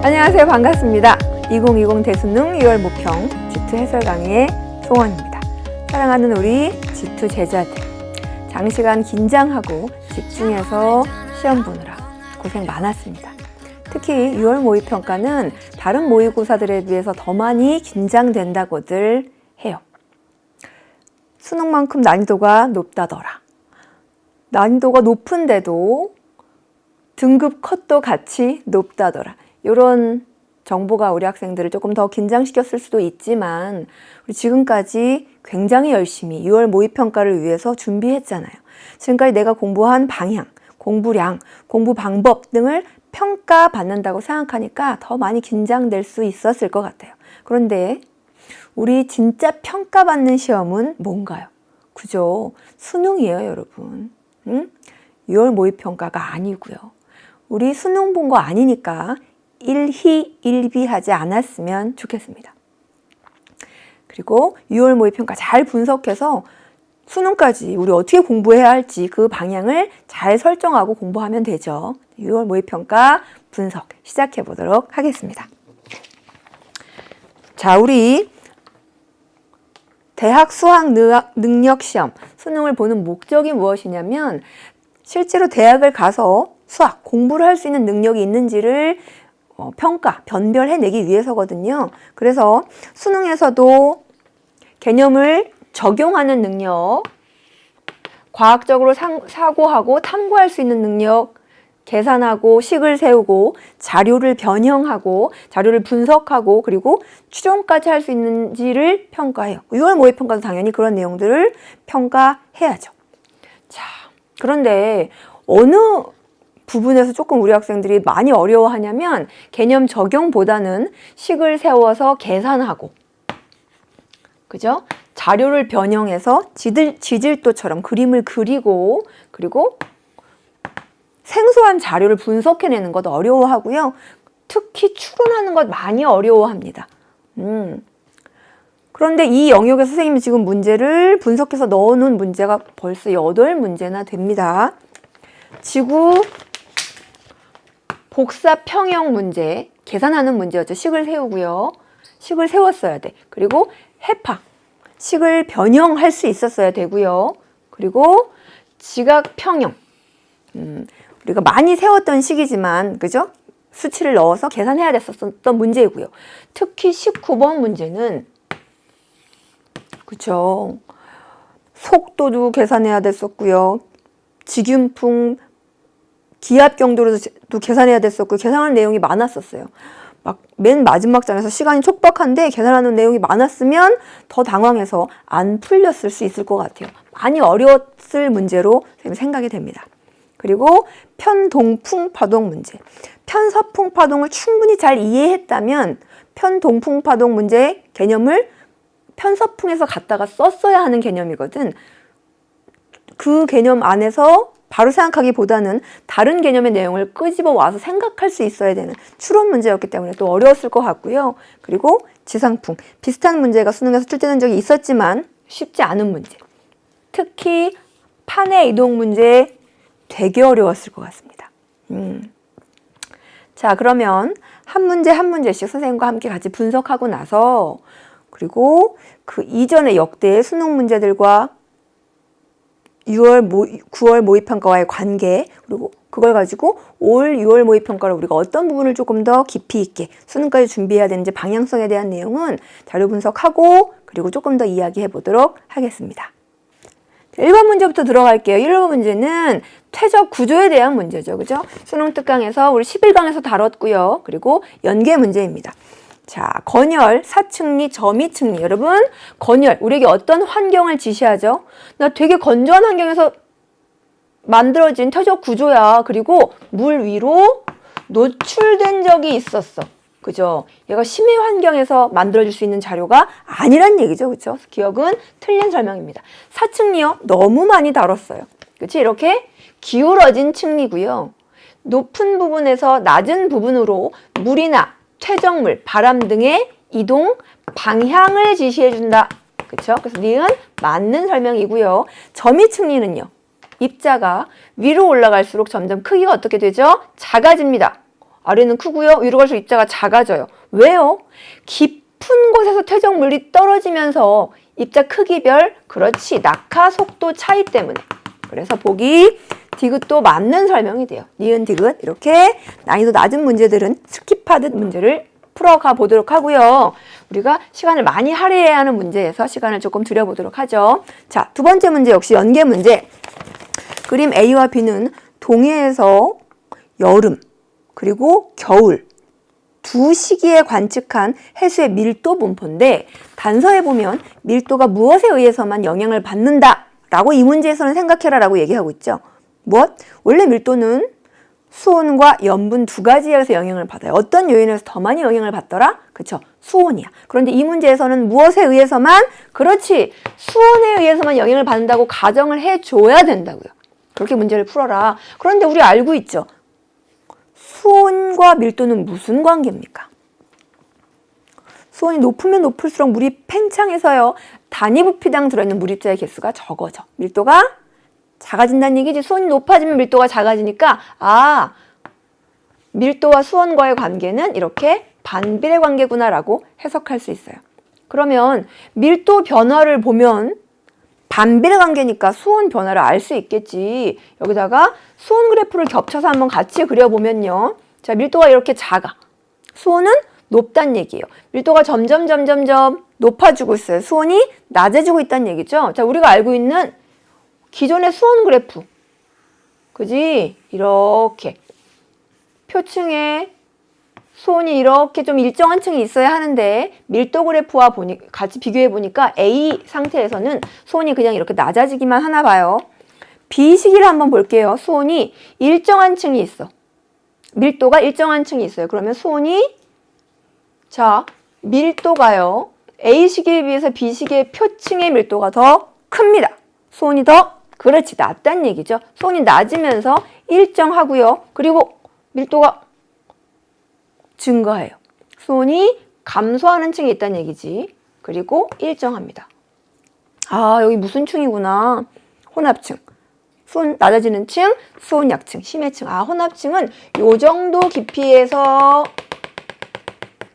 안녕하세요. 반갑습니다. 2020 대수능 2월 모평 G2 해설 강의의 송원입니다. 사랑하는 우리 G2 제자들, 장시간 긴장하고 집중해서 시험 보느라 고생 많았습니다. 특히 6월 모의평가는 다른 모의고사들에 비해서 더 많이 긴장된다고들 해요. 수능만큼 난이도가 높다더라. 난이도가 높은데도 등급 컷도 같이 높다더라. 이런 정보가 우리 학생들을 조금 더 긴장시켰을 수도 있지만 우리 지금까지 굉장히 열심히 6월 모의평가를 위해서 준비했잖아요. 지금까지 내가 공부한 방향, 공부량, 공부 방법 등을 평가받는다고 생각하니까 더 많이 긴장될 수 있었을 것 같아요. 그런데 우리 진짜 평가받는 시험은 뭔가요? 그죠? 수능이에요, 여러분. 6월 모의평가가 아니고요. 우리 수능 본 거 아니니까 일희일비하지 않았으면 좋겠습니다. 그리고 6월 모의평가 잘 분석해서 수능까지 우리 어떻게 공부해야 할지 그 방향을 잘 설정하고 공부하면 되죠. 6월 모의평가 분석 시작해 보도록 하겠습니다. 자, 우리 대학 수학 능력 시험 수능을 보는 목적이 무엇이냐면 실제로 대학을 가서 수학 공부를 할 수 있는 능력이 있는지를 평가, 변별해내기 위해서거든요. 그래서 수능에서도 개념을 적용하는 능력, 과학적으로 사고하고 탐구할 수 있는 능력, 계산하고 식을 세우고 자료를 변형하고 자료를 분석하고 그리고 추론까지 할 수 있는지를 평가해요. 6월 모의평가도 당연히 그런 내용들을 평가해야죠. 자, 그런데 어느 부분에서 조금 우리 학생들이 많이 어려워하냐면 개념 적용보다는 식을 세워서 계산하고, 그죠? 자료를 변형해서 지질도처럼 그림을 그리고 그리고 생소한 자료를 분석해내는 것 어려워하고요. 특히 추론하는 것 많이 어려워합니다. 그런데 이 영역에서 선생님이 지금 문제를 분석해서 넣어놓은 문제가 벌써 8문제나 됩니다. 지구 복사 평형 문제, 계산하는 문제였죠. 식을 세우고요. 식을 세웠어야 돼. 그리고 해파, 식을 변형할 수 있었어야 되고요. 그리고 지각 평형, 우리가 많이 세웠던 식이지만, 그죠? 수치를 넣어서 계산해야 됐었던 문제이고요. 특히 19번 문제는, 그죠? 속도도 계산해야 됐었고요. 직윤풍, 기압 경도로도 계산해야 됐었고 계산하는 내용이 많았었어요. 막 맨 마지막 장에서 시간이 촉박한데 계산하는 내용이 많았으면 더 당황해서 안 풀렸을 수 있을 것 같아요. 많이 어려웠을 문제로 생각이 됩니다. 그리고 편동풍 파동 문제. 편서풍 파동을 충분히 잘 이해했다면 편동풍 파동 문제의 개념을 편서풍에서 갖다가 썼어야 하는 개념이거든. 그 개념 안에서 바로 생각하기보다는 다른 개념의 내용을 끄집어 와서 생각할 수 있어야 되는 추론 문제였기 때문에 또 어려웠을 것 같고요. 그리고 지상풍, 비슷한 문제가 수능에서 출제된 적이 있었지만 쉽지 않은 문제. 특히 판의 이동 문제 되게 어려웠을 것 같습니다. 자, 그러면 한 문제 한 문제씩 선생님과 함께 같이 분석하고 나서 그리고 그 이전의 역대 수능 문제들과 9월 모의평가와의 관계, 그리고 그걸 가지고 올 6월 모의평가를 우리가 어떤 부분을 조금 더 깊이 있게 수능까지 준비해야 되는지 방향성에 대한 내용은 자료 분석하고 그리고 조금 더 이야기해 보도록 하겠습니다. 1번 문제부터 들어갈게요. 1번 문제는 퇴적 구조에 대한 문제죠. 그죠? 수능 특강에서 우리 11강에서 다뤘고요. 그리고 연계 문제입니다. 자, 건열, 사측리, 점이측리. 여러분, 건열, 우리에게 어떤 환경을 지시하죠? 나 되게 건조한 환경에서 만들어진 퇴적 구조야. 그리고 물 위로 노출된 적이 있었어. 그죠? 얘가 심해 환경에서 만들어질 수 있는 자료가 아니란 얘기죠. 그죠? 기억은 틀린 설명입니다. 사측리요? 너무 많이 다뤘어요. 그치? 이렇게 기울어진 층리고요. 높은 부분에서 낮은 부분으로 물이나 퇴적물, 바람 등의 이동 방향을 지시해준다. 그쵸? 그래서 니은 맞는 설명이고요. 점이측리는요. 입자가 위로 올라갈수록 점점 크기가 어떻게 되죠? 작아집니다. 아래는 크고요. 위로 갈수록 입자가 작아져요. 왜요? 깊은 곳에서 퇴적물이 떨어지면서 입자 크기별, 그렇지, 낙하 속도 차이 때문에. 그래서 보기 디귿도 맞는 설명이 돼요. 니은 디귿 이렇게 난이도 낮은 문제들은 스킵하듯 문제를 풀어가 보도록 하고요. 우리가 시간을 많이 할애해야 하는 문제에서 시간을 조금 들여보도록 하죠. 자, 두 번째 문제 역시 연계 문제. 그림 A와 B는 동해에서 여름 그리고 겨울 두 시기에 관측한 해수의 밀도 분포인데 단서에 보면 밀도가 무엇에 의해서만 영향을 받는다 라고 이 문제에서는 생각해라 라고 얘기하고 있죠. 무엇? 원래 밀도는 수온과 염분 두 가지에 의해서 영향을 받아요. 어떤 요인에서 더 많이 영향을 받더라? 그쵸? 수온이야. 그런데 이 문제에서는 무엇에 의해서만? 그렇지. 수온에 의해서만 영향을 받는다고 가정을 해줘야 된다고요. 그렇게 문제를 풀어라. 그런데 우리 알고 있죠? 수온과 밀도는 무슨 관계입니까? 수온이 높으면 높을수록 물이 팽창해서요. 단위 부피당 들어있는 물입자의 개수가 적어져. 밀도가 작아진다는 얘기지. 수온이 높아지면 밀도가 작아지니까 밀도와 수온과의 관계는 이렇게 반비례 관계구나라고 해석할 수 있어요. 그러면 밀도 변화를 보면 반비례 관계니까 수온 변화를 알 수 있겠지. 여기다가 수온 그래프를 겹쳐서 한번 같이 그려보면요. 자, 밀도가 이렇게 작아. 수온은 높다는 얘기예요. 밀도가 점점 높아지고 있어요. 수온이 낮아지고 있다는 얘기죠. 자, 우리가 알고 있는 기존의 수온 그래프. 그지? 이렇게. 표층에 수온이 이렇게 좀 일정한 층이 있어야 하는데 밀도 그래프와 같이 비교해 보니까 A 상태에서는 수온이 그냥 이렇게 낮아지기만 하나 봐요. B 시기를 한번 볼게요. 수온이 일정한 층이 있어. 밀도가 일정한 층이 있어요. 그러면 수온이 밀도가요. A 시기에 비해서 B 시기의 표층의 밀도가 더 큽니다. 수온이 더 그렇지 낮다는 얘기죠. 수온이 낮으면서 일정하고요. 그리고 밀도가 증가해요. 수온이 감소하는 층이 있다는 얘기지. 그리고 일정합니다. 여기 무슨 층이구나. 혼합층. 수온 낮아지는 층, 수온 약층, 심해층. 혼합층은 요 정도 깊이에서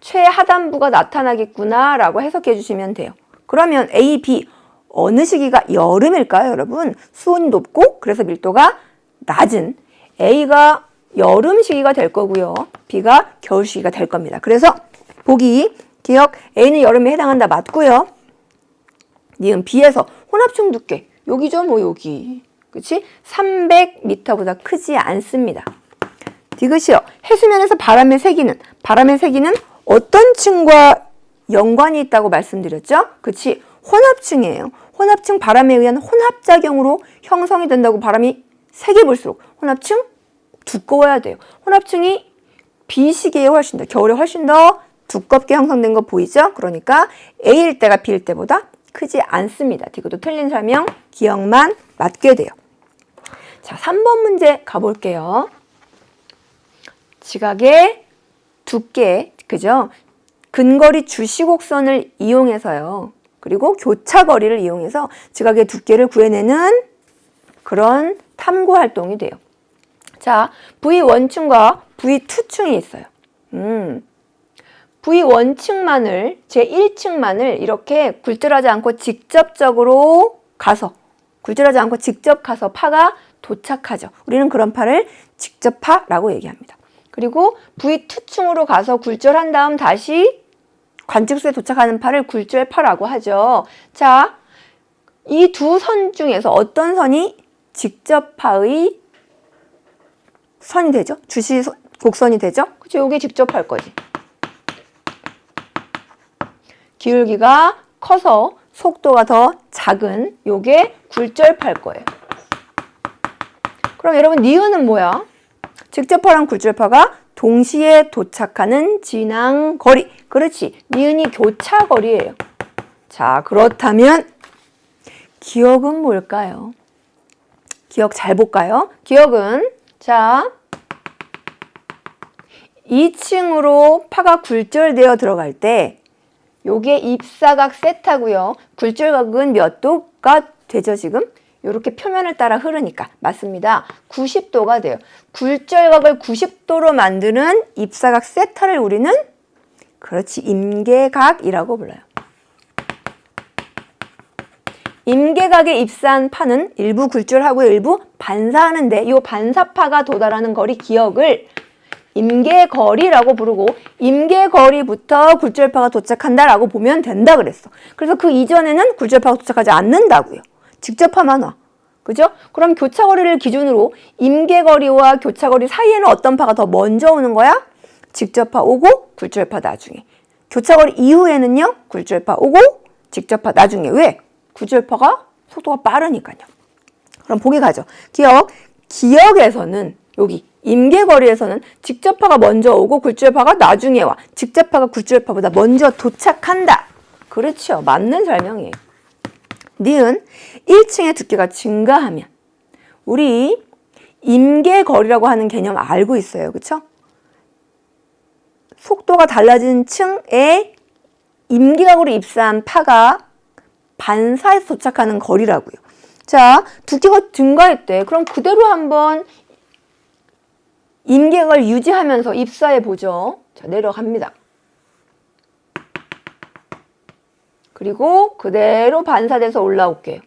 최하단부가 나타나겠구나 라고 해석해 주시면 돼요. 그러면 A, B 어느 시기가 여름일까요, 여러분? 수온이 높고 그래서 밀도가 낮은 A가 여름 시기가 될 거고요. B가 겨울 시기가 될 겁니다. 그래서 보기 기억 A는 여름에 해당한다 맞고요. 니은 B에서 혼합층 두께 여기죠, 여기. 그치? 300m보다 크지 않습니다. 디귿이요. 해수면에서 바람의 세기는 어떤 층과 연관이 있다고 말씀드렸죠? 그치? 혼합층이에요. 혼합층 바람에 의한 혼합작용으로 형성이 된다고. 바람이 세게 불수록 혼합층 두꺼워야 돼요. 혼합층이 B 시기에 훨씬 더, 겨울에 훨씬 더 두껍게 형성된 거 보이죠? 그러니까 A일 때가 B일 때보다 크지 않습니다. 디귿도 틀린 설명 기억만 맞게 돼요. 자, 3번 문제 가볼게요. 지각의 두께, 그죠? 근거리 주시곡선을 이용해서요. 그리고 교차거리를 이용해서 지각의 두께를 구해내는 그런 탐구 활동이 돼요. 자, V1층과 V2층이 있어요. V1층만을, 제1층만을 이렇게 굴절하지 않고 직접 가서 파가 도착하죠. 우리는 그런 파를 직접파라고 얘기합니다. 그리고 V2층으로 가서 굴절한 다음 다시 관측소에 도착하는 파를 굴절파라고 하죠. 자, 이 두 선 중에서 어떤 선이 직접파의 선이 되죠? 주시 곡선이 되죠? 그쵸? 이게 직접할 거지. 기울기가 커서 속도가 더 작은 요게 굴절파일 거예요. 그럼 여러분 니은은 뭐야? 직접파랑 굴절파가 동시에 도착하는 진앙 거리. 그렇지. 니은이 교차 거리예요. 자, 그렇다면 기억은 뭘까요? 기억 잘 볼까요? 기억은 2층으로 파가 굴절되어 들어갈 때 요게 입사각 세타고요. 굴절각은 몇 도가 되죠, 지금? 이렇게 표면을 따라 흐르니까. 맞습니다. 90도가 돼요. 굴절각을 90도로 만드는 입사각 세타를 우리는 그렇지, 임계각이라고 불러요. 임계각에 입사한 파는 일부 굴절하고 일부 반사하는데 이 반사파가 도달하는 거리 기역을 임계거리라고 부르고 임계거리부터 굴절파가 도착한다라고 보면 된다 그랬어. 그래서 그 이전에는 굴절파가 도착하지 않는다고요. 직접파만 와. 그죠? 그럼 교차거리를 기준으로 임계거리와 교차거리 사이에는 어떤 파가 더 먼저 오는 거야? 직접파 오고 굴절파 나중에. 교차거리 이후에는요, 굴절파 오고 직접파 나중에. 왜? 굴절파가 속도가 빠르니까요. 그럼 보기 가죠. 기역에서는 여기 임계거리에서는 직접파가 먼저 오고 굴절파가 나중에 와. 직접파가 굴절파보다 먼저 도착한다. 그렇죠. 맞는 설명이에요. 니은 1층의 두께가 증가하면 우리 임계거리라고 하는 개념 알고 있어요. 그렇죠? 속도가 달라진 층에 임계각으로 입사한 파가 반사해서 도착하는 거리라고요. 자, 두께가 증가했대. 그럼 그대로 한번 임계각을 유지하면서 입사해 보죠. 자, 내려갑니다. 그리고 그대로 반사돼서 올라올게요.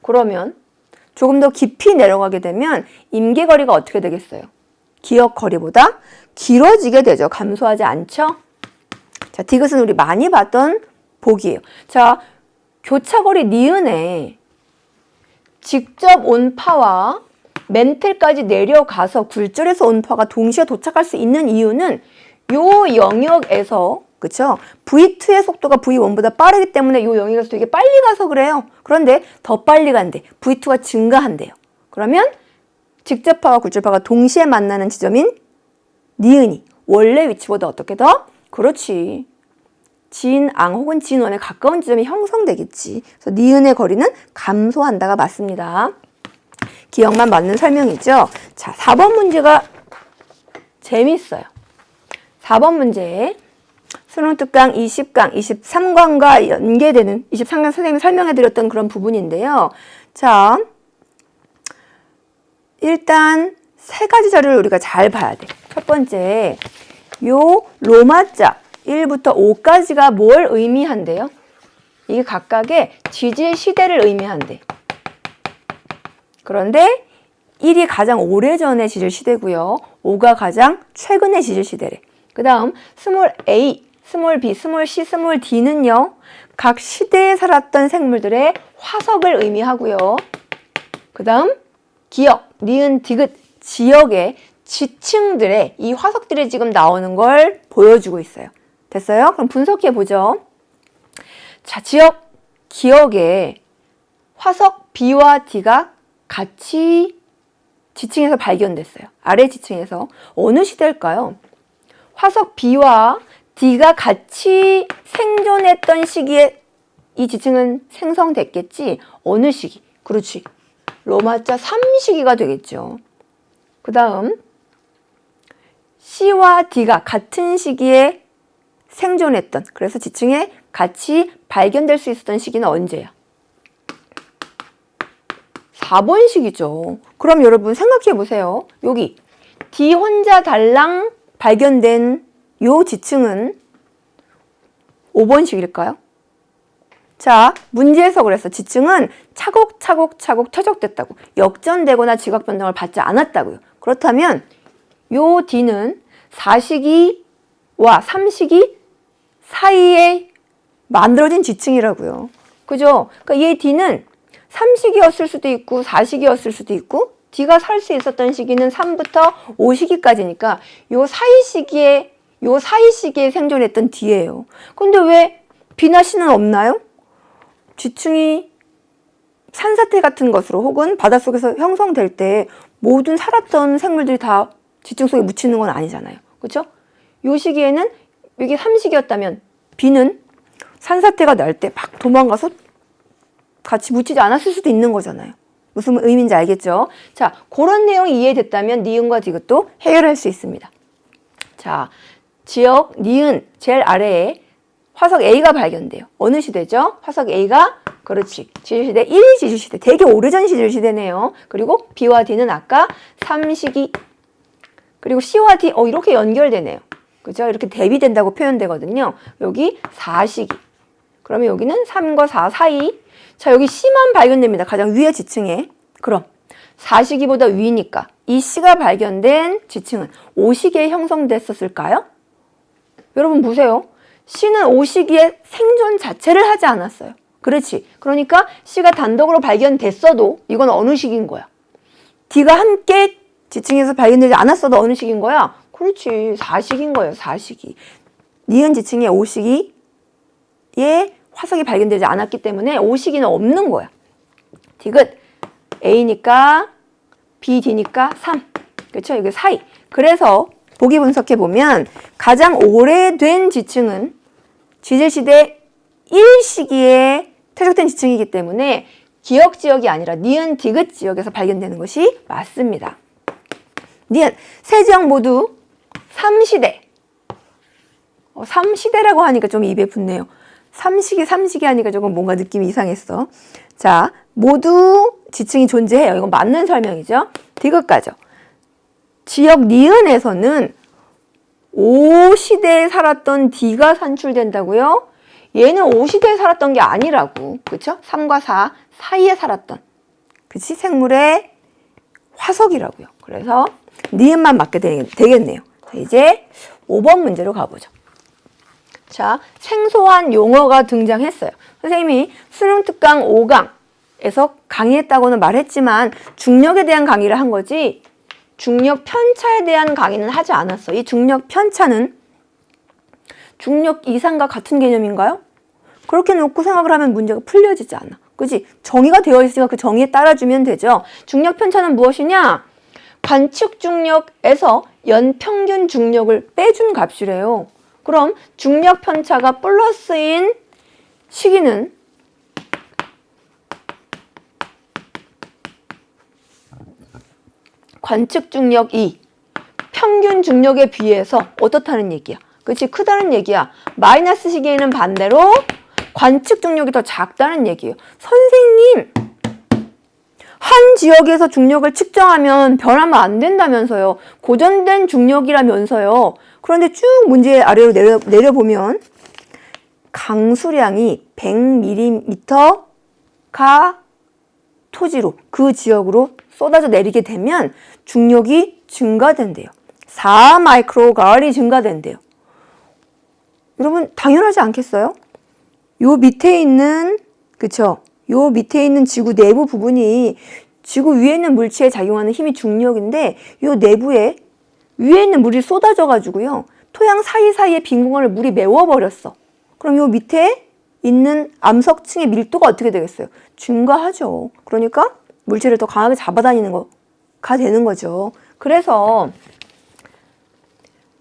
그러면 조금 더 깊이 내려가게 되면 임계거리가 어떻게 되겠어요? 기역거리보다 길어지게 되죠. 감소하지 않죠? 자, 디귿은 우리 많이 봤던 복이에요. 자, 교차거리 니은에 직접 온 파와 멘틀까지 내려가서 굴절해서 온 파가 동시에 도착할 수 있는 이유는 요 영역에서 그쵸? V2의 속도가 V1보다 빠르기 때문에 요 영역에서 되게 빨리 가서 그래요. 그런데 더 빨리 간대. V2가 증가한대요. 그러면 직접파와 굴절파가 동시에 만나는 지점인 니은이 원래 위치보다 어떻게 더? 그렇지. 진앙 혹은 진원에 가까운 지점이 형성되겠지. 그래서 니은의 거리는 감소한다가 맞습니다. 기억만 맞는 설명이죠. 자, 4번 문제가 재밌어요. 4번 문제 수능 특강 20강, 23강과 연계되는 23강 선생님이 설명해드렸던 그런 부분인데요. 자, 일단 세 가지 자료를 우리가 잘 봐야 돼. 첫 번째, 요 로마자 1부터 5까지가 뭘 의미한대요? 이게 각각의 지질 시대를 의미한대. 그런데 1이 가장 오래전의 지질 시대고요. 5가 가장 최근의 지질 시대래. 그 다음 스몰 a, 스몰 b, 스몰 c, 스몰 d는요. 각 시대에 살았던 생물들의 화석을 의미하고요. 그 다음 기역, 니은, 디귿, 지역의 지층들의 이 화석들이 지금 나오는 걸 보여주고 있어요. 됐어요? 그럼 분석해 보죠. 자, 지역, 기역에 화석 B와 D가 같이 지층에서 발견됐어요. 아래 지층에서. 어느 시대일까요? 화석 B와 D가 같이 생존했던 시기에 이 지층은 생성됐겠지. 어느 시기? 그렇지. 로마자 3시기가 되겠죠. 그 다음 C와 D가 같은 시기에 생존했던, 그래서 지층에 같이 발견될 수 있었던 시기는 언제야? 4번 시기죠. 그럼 여러분 생각해 보세요. 여기 D 혼자 달랑 발견된 요 지층은 5번 시기일까요? 자, 문제에서 그랬어. 지층은 차곡차곡 퇴적됐다고. 역전되거나 지각 변동을 받지 않았다고요. 그렇다면 요 D는 4시기와 3시기 사이에 만들어진 지층이라고요. 그죠? 그러니까 얘 D는 3시기였을 수도 있고 4시기였을 수도 있고 D가 살 수 있었던 시기는 3부터 5시기까지니까 요 사이 시기에 생존했던 D예요. 근데 왜 B나 C는 없나요? 지층이 산사태 같은 것으로 혹은 바닷속에서 형성될 때 모든 살았던 생물들이 다 지층 속에 묻히는 건 아니잖아요. 그렇죠? 요 시기에는 이게 3시기였다면 B는 산사태가 날 때 막 도망가서 같이 묻히지 않았을 수도 있는 거잖아요. 무슨 의미인지 알겠죠? 자, 그런 내용이 이해됐다면 니은과 디귿도 해결할 수 있습니다. 자, 지역 니은 제일 아래에 화석 A가 발견돼요. 어느 시대죠? 화석 A가 그렇지. 지질시대 1 지질시대. 되게 오래전 지질시대네요. 그리고 B와 D는 아까 3시기. 그리고 C와 D, 이렇게 연결되네요. 그죠? 이렇게 대비된다고 표현되거든요. 여기 4시기. 그러면 여기는 3과 4 사이. 자, 여기 C만 발견됩니다. 가장 위의 지층에. 그럼 4시기보다 위니까 이 C가 발견된 지층은 5시기에 형성됐었을까요? 여러분 보세요. C는 5시기에 생존 자체를 하지 않았어요. 그렇지. 그러니까 C가 단독으로 발견됐어도 이건 어느 시기인 거야? D가 함께 지층에서 발견되지 않았어도 어느 시기인 거야? 그렇지. 4시기인 거예요. 4시기. 니은 지층에 5시기에 화석이 발견되지 않았기 때문에 5시기는 없는 거야. 디귿. A니까 B, D니까 3. 그렇죠? 이게 사이. 그래서 보기 분석해 보면 가장 오래된 지층은 지질시대 1시기에 퇴적된 지층이기 때문에 기역 지역이 아니라 니은 디귿 지역에서 발견되는 것이 맞습니다. 니은 세 지역 모두 3시대. 3시대라고 하니까 좀 입에 붙네요. 3시기 하니까 조금 뭔가 느낌이 이상했어. 자, 모두 지층이 존재해요. 이건 맞는 설명이죠. 디귿까죠. 지역 니은에서는 5시대에 살았던 D가 산출된다고요? 얘는 5시대에 살았던 게 아니라고. 그쵸? 3과 4 사이에 살았던. 그치? 생물의 화석이라고요. 그래서 니은만 맞게 되겠네요. 자, 이제 5번 문제로 가보죠. 자, 생소한 용어가 등장했어요. 선생님이 수능 특강 5강에서 강의했다고는 말했지만 중력에 대한 강의를 한 거지 중력 편차에 대한 강의는 하지 않았어. 이 중력 편차는 중력 이상과 같은 개념인가요? 그렇게 놓고 생각을 하면 문제가 풀려지지 않아. 그치? 정의가 되어 있으니까 그 정의에 따라주면 되죠. 중력 편차는 무엇이냐? 관측 중력에서 연평균 중력을 빼준 값이래요. 그럼 중력 편차가 플러스인 시기는 관측 중력 2, 평균 중력에 비해서 어떻다는 얘기야? 그치? 크다는 얘기야. 마이너스 시기에는 반대로 관측 중력이 더 작다는 얘기예요. 선생님, 한 지역에서 중력을 측정하면 변하면 안 된다면서요. 고정된 중력이라면서요. 그런데 쭉 문제 아래로 내려보면 강수량이 100mm가 토지로 그 지역으로 쏟아져 내리게 되면 중력이 증가된대요. 4 마이크로가을이 증가된대요. 여러분 당연하지 않겠어요? 요 밑에 있는 그쵸? 요 밑에 있는 지구 내부 부분이 지구 위에 있는 물체에 작용하는 힘이 중력인데 요 내부에 위에 있는 물이 쏟아져 가지고요. 토양 사이사이에 빈 공간을 물이 메워버렸어. 그럼 요 밑에 있는 암석층의 밀도가 어떻게 되겠어요? 증가하죠. 그러니까 물체를 더 강하게 잡아다니는 거가 되는 거죠. 그래서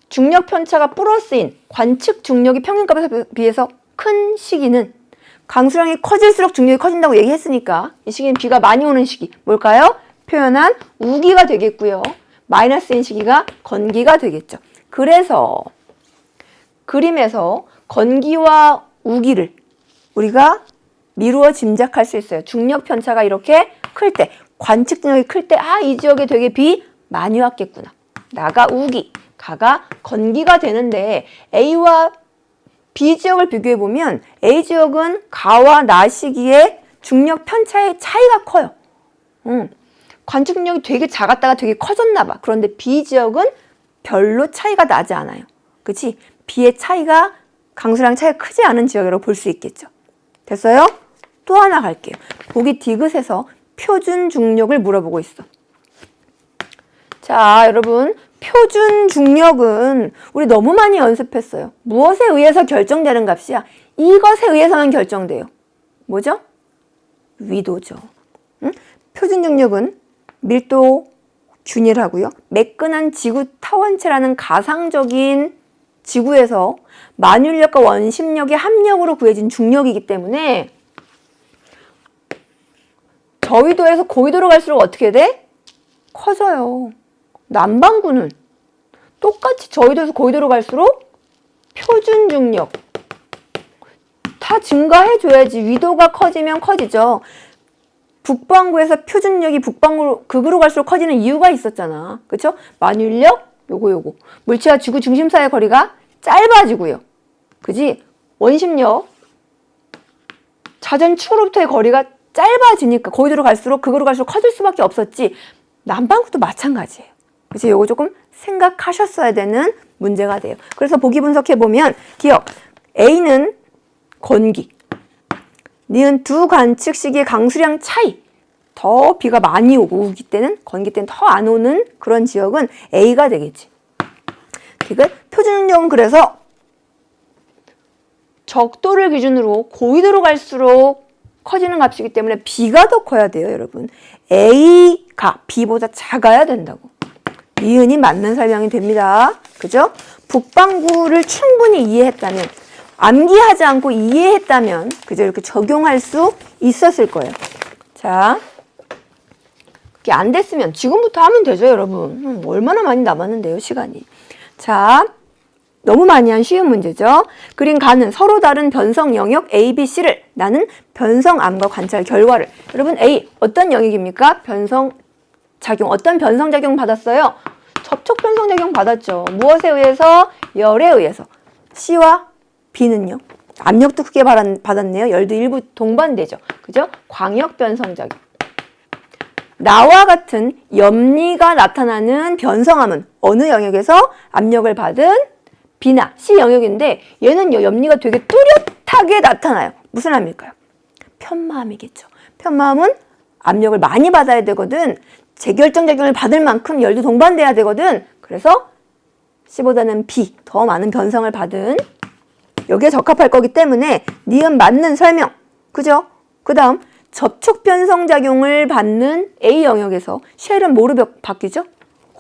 중력 편차가 플러스인 관측 중력이 평균값에 비해서 큰 시기는 강수량이 커질수록 중력이 커진다고 얘기했으니까 이 시기는 비가 많이 오는 시기. 뭘까요? 표현한 우기가 되겠고요. 마이너스인 시기가 건기가 되겠죠. 그래서 그림에서 건기와 우기를 우리가 미루어 짐작할 수 있어요. 중력 편차가 이렇게 클 때, 관측 중력이 클 때, 이 지역에 되게 비 많이 왔겠구나. 나가 우기, 가가 건기가 되는데 A와 B 지역을 비교해 보면 A 지역은 가와 나 시기에 중력 편차의 차이가 커요. 관측 중력이 되게 작았다가 되게 커졌나 봐. 그런데 B 지역은 별로 차이가 나지 않아요. 그치? B의 차이가 강수량 차이가 크지 않은 지역이라고 볼 수 있겠죠. 됐어요? 또 하나 갈게요. 보기 디귿에서 표준 중력을 물어보고 있어. 자, 여러분. 표준 중력은 우리 너무 많이 연습했어요. 무엇에 의해서 결정되는 값이야? 이것에 의해서만 결정돼요. 뭐죠? 위도죠. 표준 중력은 밀도 균일하고요. 매끈한 지구 타원체라는 가상적인 지구에서 만율력과 원심력의 합력으로 구해진 중력이기 때문에 저위도에서 고위도로 갈수록 어떻게 돼? 커져요. 남반구는 똑같이 저위도에서 고위도로 갈수록 표준 중력, 다 증가해줘야지. 위도가 커지면 커지죠. 북반구에서 표준력이 극으로 갈수록 커지는 이유가 있었잖아. 그쵸? 만유인력, 요거. 물체와 지구 중심 사이의 거리가 짧아지고요. 그지? 원심력, 자전 축으로부터의 거리가 짧아지니까 거기로 갈수록 극으로 갈수록 커질 수밖에 없었지. 남반구도 마찬가지예요. 그래서 요거 조금 생각하셨어야 되는 문제가 돼요. 그래서 보기 분석해보면 기억, A는 건기, 니은 두 관측 시기의 강수량 차이, 더 비가 많이 오고 우기 때는, 건기 때는 더 안 오는 그런 지역은 A가 되겠지. 표준력은 그래서 적도를 기준으로 고위도로 갈수록 커지는 값이기 때문에 B가 더 커야 돼요, 여러분. A가 B보다 작아야 된다고. 니은이 맞는 설명이 됩니다. 그죠? 북반구를 충분히 이해했다면, 암기하지 않고 이해했다면, 그죠? 이렇게 적용할 수 있었을 거예요. 자, 그게 안 됐으면 지금부터 하면 되죠, 여러분. 얼마나 많이 남았는데요, 시간이. 자, 너무 많이 한 쉬운 문제죠. 그린 가는 서로 다른 변성 영역 A, B, C를 나는 변성암과 관찰 결과를. 여러분, A 어떤 영역입니까? 변성작용. 어떤 변성작용 받았어요? 접촉 변성작용 받았죠. 무엇에 의해서? 열에 의해서. C와 B는요? 압력도 크게 받았네요. 열도 일부 동반되죠. 그죠? 광역 변성작용. 나와 같은 염리가 나타나는 변성암은 어느 영역에서 압력을 받은 B나 C 영역인데 얘는요, 염리가 되게 뚜렷하게 나타나요. 무슨 암일까요? 편마암이겠죠. 편마암은 압력을 많이 받아야 되거든. 재결정작용을 받을 만큼 열도 동반돼야 되거든. 그래서 C보다는 B, 더 많은 변성을 받은, 여기에 적합할 거기 때문에 니은 맞는 설명. 그죠? 그 다음 접촉 변성작용을 받는 A 영역에서 쉘은 뭐로 바뀌죠?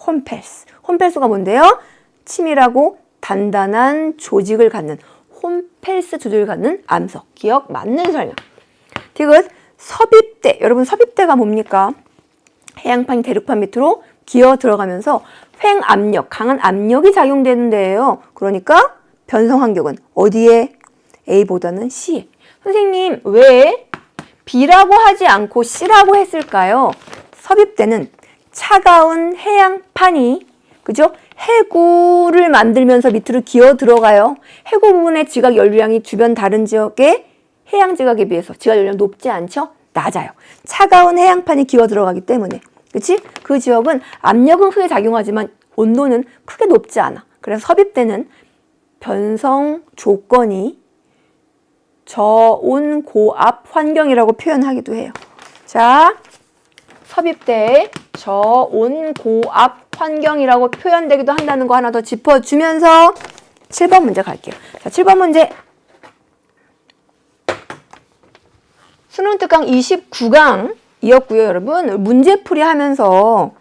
홈펠스. 홈펠스가 뭔데요? 치밀하고 단단한 조직을 갖는, 홈펠스 조직을 갖는 암석. 기억 맞는 설명. 디귿 섭입대. 여러분, 섭입대가 뭡니까? 해양판이 대륙판 밑으로 기어 들어가면서 횡압력, 강한 압력이 작용되는 데예요. 그러니까 변성 환경은 어디에? A보다는 C에. 선생님, 왜 B라고 하지 않고 C라고 했을까요? 섭입대는 차가운 해양판이, 그죠? 해구를 만들면서 밑으로 기어 들어가요. 해구 부분의 지각 연료량이 주변 다른 지역의 해양 지각에 비해서 지각 연료량 높지 않죠? 낮아요. 차가운 해양판이 기어 들어가기 때문에. 그치? 그 지역은 압력은 크게 작용하지만 온도는 크게 높지 않아. 그래서 섭입대는 변성 조건이 저온 고압 환경이라고 표현하기도 해요. 자, 섭입대 저온 고압 환경이라고 표현되기도 한다는 거 하나 더 짚어주면서 7번 문제 갈게요. 자, 7번 문제. 수능 특강 29강이었고요, 여러분. 문제풀이 하면서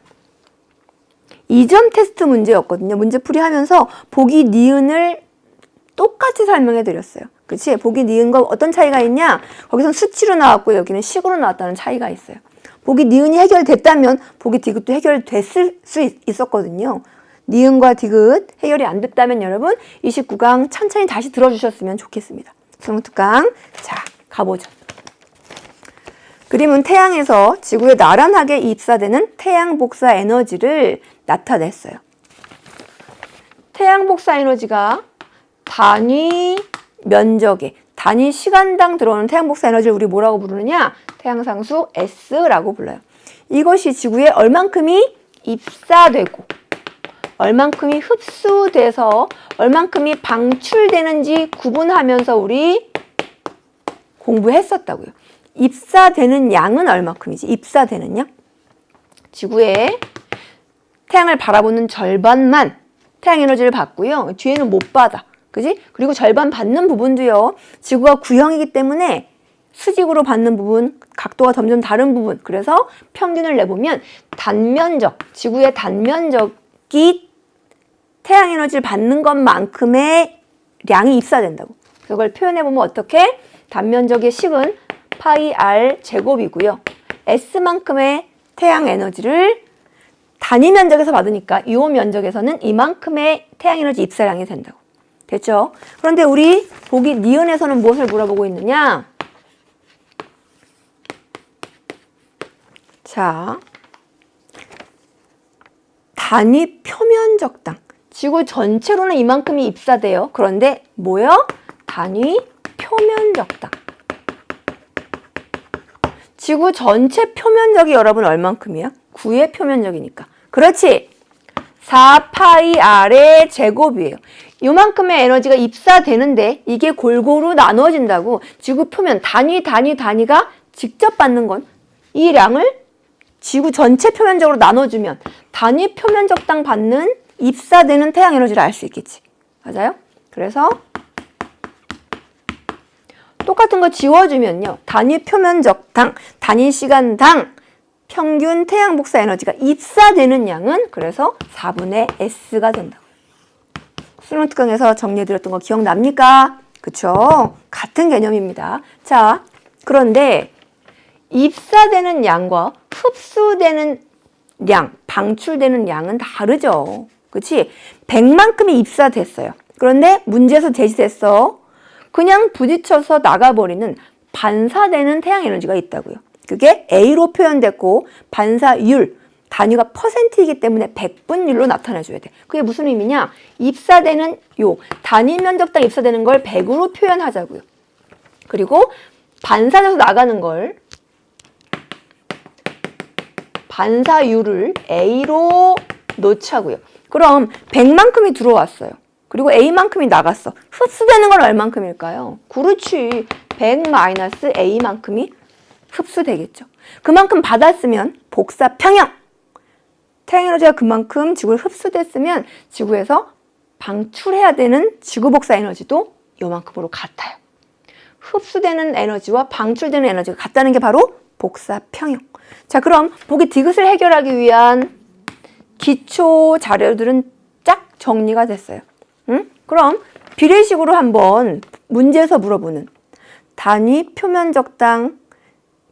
2점 테스트 문제였거든요. 문제풀이 하면서 보기 니은을 똑같이 설명해 드렸어요. 그치? 보기 니은과 어떤 차이가 있냐? 거기선 수치로 나왔고 여기는 식으로 나왔다는 차이가 있어요. 보기 니은이 해결됐다면 보기 디귿도 해결됐을 수 있었거든요. 니은과 디귿 해결이 안 됐다면 여러분 29강 천천히 다시 들어주셨으면 좋겠습니다. 수능 특강. 자, 가보죠. 그림은 태양에서 지구에 나란하게 입사되는 태양 복사 에너지를 나타냈어요. 태양 복사 에너지가 단위 면적에, 단위 시간당 들어오는 태양 복사 에너지를 우리 뭐라고 부르느냐? 태양상수 S라고 불러요. 이것이 지구에 얼만큼이 입사되고 얼만큼이 흡수돼서 얼만큼이 방출되는지 구분하면서 우리 공부했었다고요. 입사되는 양은 얼마큼이지? 입사되는 양? 지구에 태양을 바라보는 절반만 태양 에너지를 받고요. 뒤에는 못 받아. 그지? 그리고 절반 받는 부분도요. 지구가 구형이기 때문에 수직으로 받는 부분, 각도가 점점 다른 부분. 그래서 평균을 내보면 단면적, 지구의 단면적이 태양 에너지를 받는 것만큼의 량이 입사된다고. 그걸 표현해보면 어떻게? 단면적의 식은 파이 R 제곱이고요. S만큼의 태양 에너지를 단위 면적에서 받으니까 이 면적에서는 이만큼의 태양 에너지 입사량이 된다고. 됐죠? 그런데 우리 보기 니은에서는 무엇을 물어보고 있느냐? 자, 단위 표면적당. 지구 전체로는 이만큼이 입사돼요. 그런데 뭐요? 단위 표면적당. 지구 전체 표면적이 여러분 얼만큼이야? 9의 표면적이니까. 그렇지. 4파이 R의 제곱이에요. 이만큼의 에너지가 입사되는데 이게 골고루 나눠진다고 지구 표면 단위가 직접 받는 건 이 량을 지구 전체 표면적으로 나눠주면 단위 표면적당 받는 입사되는 태양 에너지를 알 수 있겠지. 맞아요? 그래서 똑같은 거 지워주면요. 단위 표면적당, 단위 시간당 평균 태양 복사 에너지가 입사되는 양은 그래서 4분의 S가 된다. 수능 특강에서 정리해드렸던 거 기억납니까? 그쵸? 같은 개념입니다. 자, 그런데 입사되는 양과 흡수되는 양, 방출되는 양은 다르죠. 그치? 100만큼이 입사됐어요. 그런데 문제에서 제시됐어. 그냥 부딪혀서 나가버리는 반사되는 태양 에너지가 있다고요. 그게 A로 표현됐고 반사율, 단위가 퍼센트이기 때문에 백분율로 나타내줘야 돼. 그게 무슨 의미냐? 입사되는 요 단위 면적당 입사되는 걸 100으로 표현하자고요. 그리고 반사돼서 나가는 걸 반사율을 A로 놓자고요. 그럼 100만큼이 들어왔어요. 그리고 A만큼이 나갔어. 흡수되는 건 얼만큼일까요? 그렇지. 100 - A만큼이 흡수되겠죠. 그만큼 받았으면 복사 평형. 태양 에너지가 그만큼 지구를 흡수됐으면 지구에서 방출해야 되는 지구 복사 에너지도 요만큼으로 같아요. 흡수되는 에너지와 방출되는 에너지가 같다는 게 바로 복사 평형. 자, 그럼 보기 디귿을 해결하기 위한 기초 자료들은 쫙 정리가 됐어요. 응? 그럼 비례식으로 한번 문제에서 물어보는 단위 표면적당,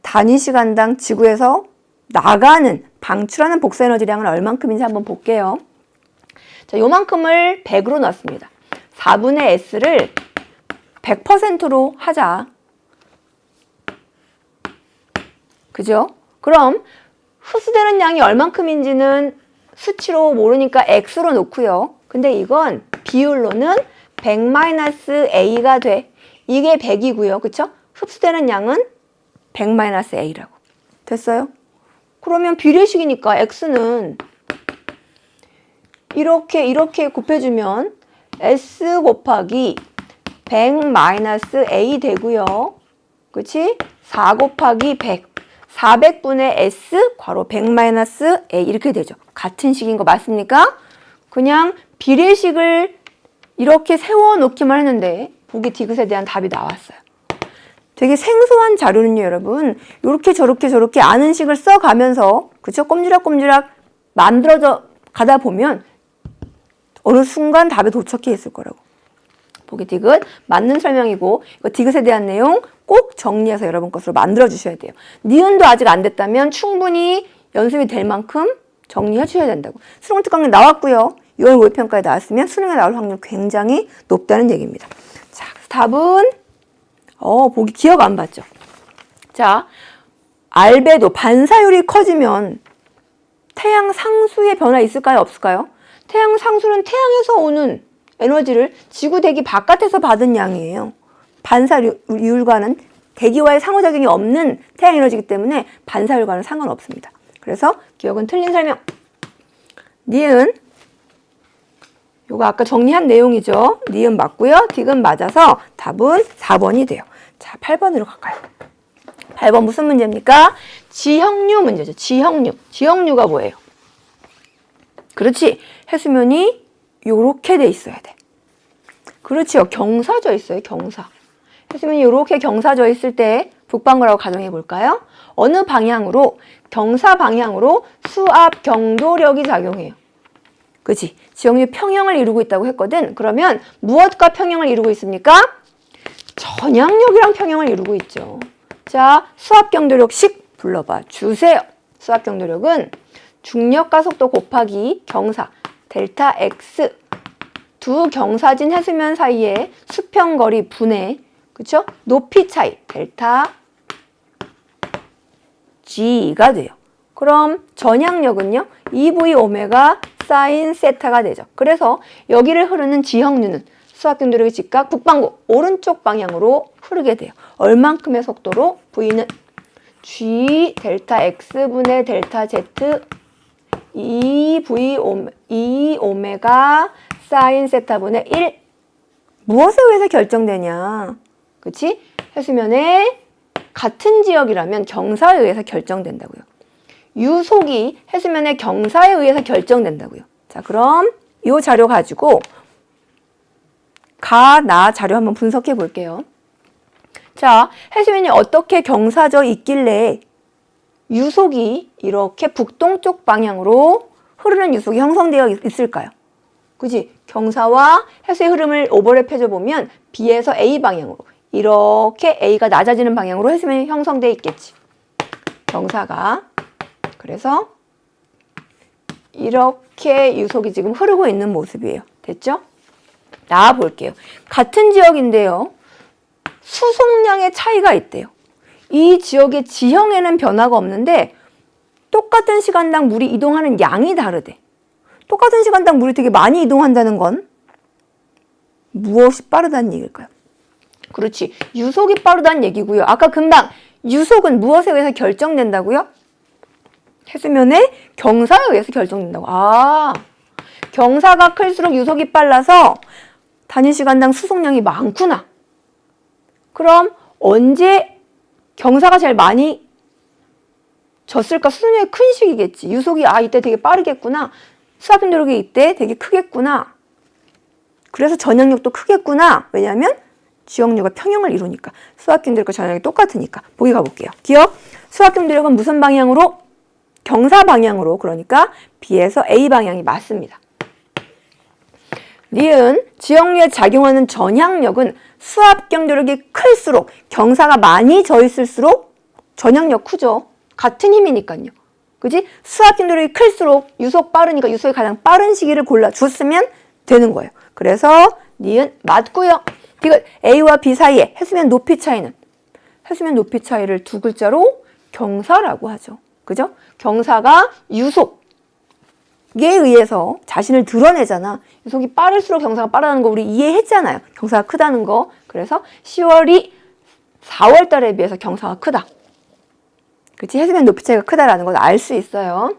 단위 시간당 지구에서 나가는, 방출하는 복사 에너지량은 얼만큼인지 한번 볼게요. 자, 요만큼을 100으로 놨습니다. 4분의 S를 100%로 하자. 그죠? 그럼 흡수되는 양이 얼만큼인지는 수치로 모르니까 X로 놓고요. 근데 이건 비율로는 100 - A가 돼. 이게 100이고요. 그쵸? 흡수되는 양은 100 - A라고. 됐어요? 그러면 비례식이니까 X는 이렇게 곱해주면 S 곱하기 100 - A 되고요. 그치? 4 곱하기 100. 400분의 S 괄호 100 - A 이렇게 되죠. 같은 식인 거 맞습니까? 그냥 비례식을 이렇게 세워놓기만 했는데 보기 디귿에 대한 답이 나왔어요. 되게 생소한 자료는요, 여러분. 이렇게 저렇게 아는 식을 써가면서 그쵸? 꼼지락꼼지락 만들어져 가다 보면 어느 순간 답에 도착해 있을 거라고. 보기 디귿 맞는 설명이고 이거 디귿에 대한 내용 꼭 정리해서 여러분 것으로 만들어 주셔야 돼요. 니은도 아직 안 됐다면 충분히 연습이 될 만큼 정리해 주셔야 된다고. 수능 특강에 나왔고요. 6월 모의평가에 나왔으면 수능에 나올 확률 굉장히 높다는 얘기입니다. 자, 답은 보기 기억 안 봤죠? 자, 알베도 반사율이 커지면 태양 상수의 변화 있을까요? 없을까요? 태양 상수는 태양에서 오는 에너지를 지구 대기 바깥에서 받은 양이에요. 반사율과는 대기와의 상호작용이 없는 태양 에너지이기 때문에 반사율과는 상관없습니다. 그래서 기억은 틀린 설명. 니은 요거 아까 정리한 내용이죠. 니은 맞고요. 디귿 맞아서 답은 4번이 돼요. 자, 8번으로 갈까요? 8번 무슨 문제입니까? 지형류 문제죠. 지형류. 지형류가 뭐예요? 그렇지. 해수면이 요렇게 돼 있어야 돼. 그렇지요. 경사져 있어요. 경사. 해수면이 이렇게 경사져 있을 때 북반구라고 가정해 볼까요? 어느 방향으로? 경사 방향으로 수압 경도력이 작용해요. 그치? 지형류 평형을 이루고 있다고 했거든. 그러면 무엇과 평형을 이루고 있습니까? 전향력이랑 평형을 이루고 있죠. 자, 수압 경도력식 불러봐 주세요. 수압 경도력은 중력과 속도 곱하기 경사 델타 X 두 경사진 해수면 사이의 수평거리 분의 그쵸? 높이 차이 델타 G가 돼요. 그럼 전향력은요? 2V 오메가 사인 세타가 되죠. 그래서 여기를 흐르는 지형류는 수압경도력의 직각 북반구 오른쪽 방향으로 흐르게 돼요. 얼만큼의 속도로? V는 G 델타 X분의 델타 Z 2 오메가 사인 세타분의 1 무엇에 의해서 결정되냐? 그치? 해수면의 같은 지역이라면 경사에 의해서 결정된다고요. 유속이 해수면의 경사에 의해서 결정된다고요. 자, 그럼 이 자료 가지고 나 자료 한번 분석해 볼게요. 자, 해수면이 어떻게 경사져 있길래 유속이 이렇게 북동쪽 방향으로 흐르는 유속이 형성되어 있을까요? 그지? 경사와 해수의 흐름을 오버랩해줘 보면 B에서 A 방향으로 이렇게 A가 낮아지는 방향으로 해수면이 형성되어 있겠지. 경사가. 그래서 이렇게 유속이 지금 흐르고 있는 모습이에요. 됐죠? 나와 볼게요. 같은 지역인데요. 수송량의 차이가 있대요. 이 지역의 지형에는 변화가 없는데 똑같은 시간당 물이 이동하는 양이 다르대. 똑같은 시간당 물이 되게 많이 이동한다는 건 무엇이 빠르다는 얘기일까요? 그렇지. 유속이 빠르다는 얘기고요. 아까 금방 유속은 무엇에 의해서 결정된다고요? 해수면의 경사에 의해서 결정된다고. 경사가 클수록 유속이 빨라서 단위 시간당 수송량이 많구나. 그럼 언제 경사가 제일 많이 졌을까? 수송량이 큰 시기겠지. 유속이 이때 되게 빠르겠구나. 수압경도력이 이때 되게 크겠구나. 그래서 전향력도 크겠구나. 왜냐하면 지형류가 평형을 이루니까. 수압경도력과 전향력이 똑같으니까. 보기 가볼게요. 기억. 수압경도력은 무슨 방향으로? 경사 방향으로. 그러니까 B에서 A 방향이 맞습니다. 니은 지형류에 작용하는 전향력은 수압경도력이 클수록 경사가 많이 져 있을수록 전향력 크죠. 같은 힘이니까요. 그지? 수압경도력이 클수록 유속 빠르니까 유속이 가장 빠른 시기를 골라줬으면 되는 거예요. 그래서 니은 맞고요. 이거 A와 B 사이에 해수면 높이 차이는 해수면 높이 차이를 두 글자로 경사라고 하죠. 그죠? 경사가 유속에 의해서 자신을 드러내잖아. 유속이 빠를수록 경사가 빠르다는 거 우리 이해했잖아요. 경사가 크다는 거. 그래서 10월이 4월 달에 비해서 경사가 크다. 그치? 해수면 높이 차이가 크다라는 걸 알 수 있어요.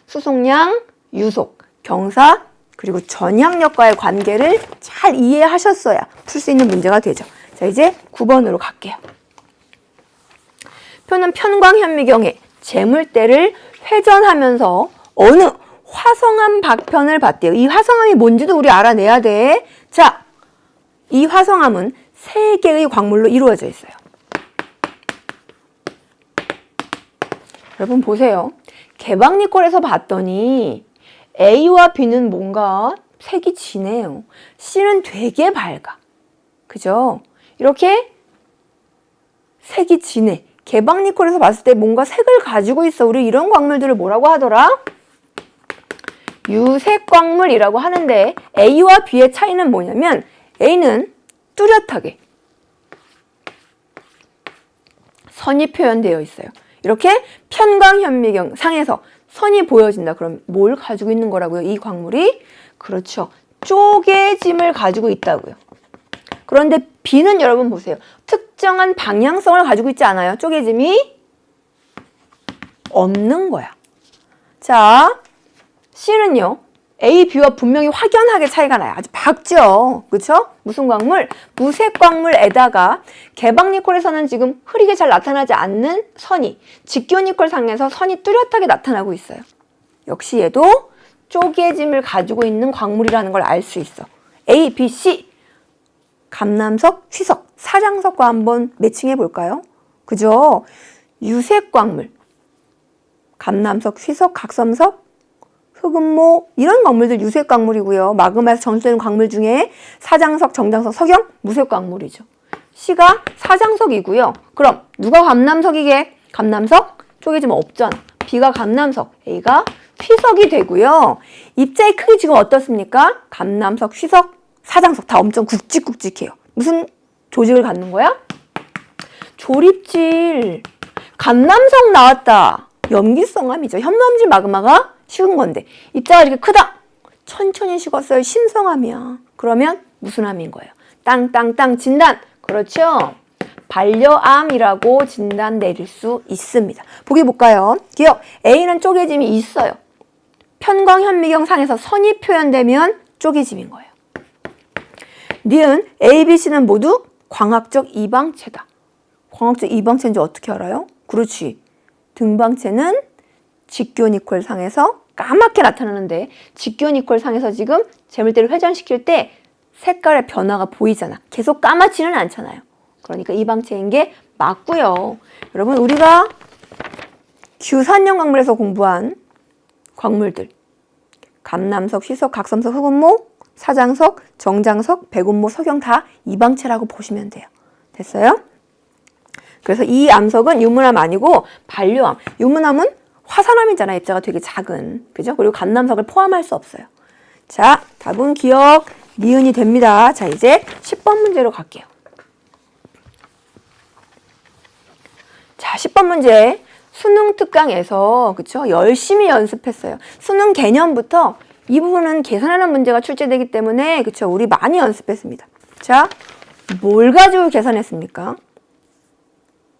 수송량, 유속, 경사, 그리고 전향력과의 관계를 잘 이해하셨어야 풀 수 있는 문제가 되죠. 자, 이제 9번으로 갈게요. 표는 편광현미경에 재물대를 회전하면서 어느 화성암 박편을 봤대요. 이 화성암이 뭔지도 우리 알아내야 돼. 자, 이 화성암은 3개의 광물로 이루어져 있어요. 여러분 보세요. 개방니콜에서 봤더니 A와 B는 뭔가 색이 진해요. C는 되게 밝아. 그죠? 이렇게 색이 진해. 개방니콜에서 봤을 때 뭔가 색을 가지고 있어. 우리 이런 광물들을 뭐라고 하더라? 유색광물이라고 하는데 A와 B의 차이는 뭐냐면 A는 뚜렷하게 선이 표현되어 있어요. 이렇게 편광현미경 상에서 선이 보여진다. 그럼 뭘 가지고 있는 거라고요? 이 광물이? 그렇죠. 쪼개짐을 가지고 있다고요. 그런데 B는 여러분 보세요. 특정한 방향성을 가지고 있지 않아요. 쪼개짐이 없는 거야. 자, C는요. A, B와 분명히 확연하게 차이가 나요. 아주 밝죠. 그렇죠? 무슨 광물? 무색 광물에다가 개방니콜에서는 지금 흐리게 잘 나타나지 않는 선이 직교니콜 상에서 선이 뚜렷하게 나타나고 있어요. 역시 얘도 쪼개짐을 가지고 있는 광물이라는 걸 알 수 있어. A, B, C 감남석, 휘석, 사장석과 한번 매칭해 볼까요? 그죠? 유색 광물 감남석, 휘석, 각섬석 흑음모 이런 광물들 유색 광물이고요. 마그마에서 정수되는 광물 중에 사장석, 정장석, 석영 무색 광물이죠. C가 사장석이고요. 그럼 누가 감남석이게? 감남석? 쪼개지면 없잖아. B가 감남석, A가 피석이 되고요. 입자의 크기 지금 어떻습니까? 감남석, 휘석, 사장석 다 엄청 굵직굵직해요. 무슨 조직을 갖는 거야? 조립질. 감남석 나왔다. 염기성암이죠. 현무암질 마그마가 식은 건데 입자가 이렇게 크다. 천천히 식었어요. 신성암이야. 그러면 무슨 암인 거예요? 땅땅땅 진단. 그렇죠? 반려암이라고 진단 내릴 수 있습니다. 보기 볼까요? 기억. A는 쪼개짐이 있어요. 편광, 현미경 상에서 선이 표현되면 쪼개짐인 거예요. 니은 A, B, C는 모두 광학적 이방체다. 광학적 이방체인지 어떻게 알아요? 그렇지. 등방체는 직교니콜 상에서 까맣게 나타나는데 직교니콜 상에서 지금 재물대를 회전시킬 때 색깔의 변화가 보이잖아. 계속 까맣지는 않잖아요. 그러니까 이방체인 게 맞고요. 여러분 우리가 규산형 광물에서 공부한 광물들 감남석, 휘석, 각섬석, 흑운목, 사장석, 정장석, 백운목, 석영 다 이방체라고 보시면 돼요. 됐어요? 그래서 이 암석은 유문암 아니고 반려암. 유문암은 화산암이잖아요. 입자가 되게 작은. 그죠? 그리고 감남석을 포함할 수 없어요. 자, 답은 기억, 니은이 됩니다. 자, 이제 10번 문제로 갈게요. 자, 10번 문제. 수능 특강에서 그쵸? 열심히 연습했어요. 수능 개념부터 이 부분은 계산하는 문제가 출제되기 때문에 그쵸? 우리 많이 연습했습니다. 자, 뭘 가지고 계산했습니까?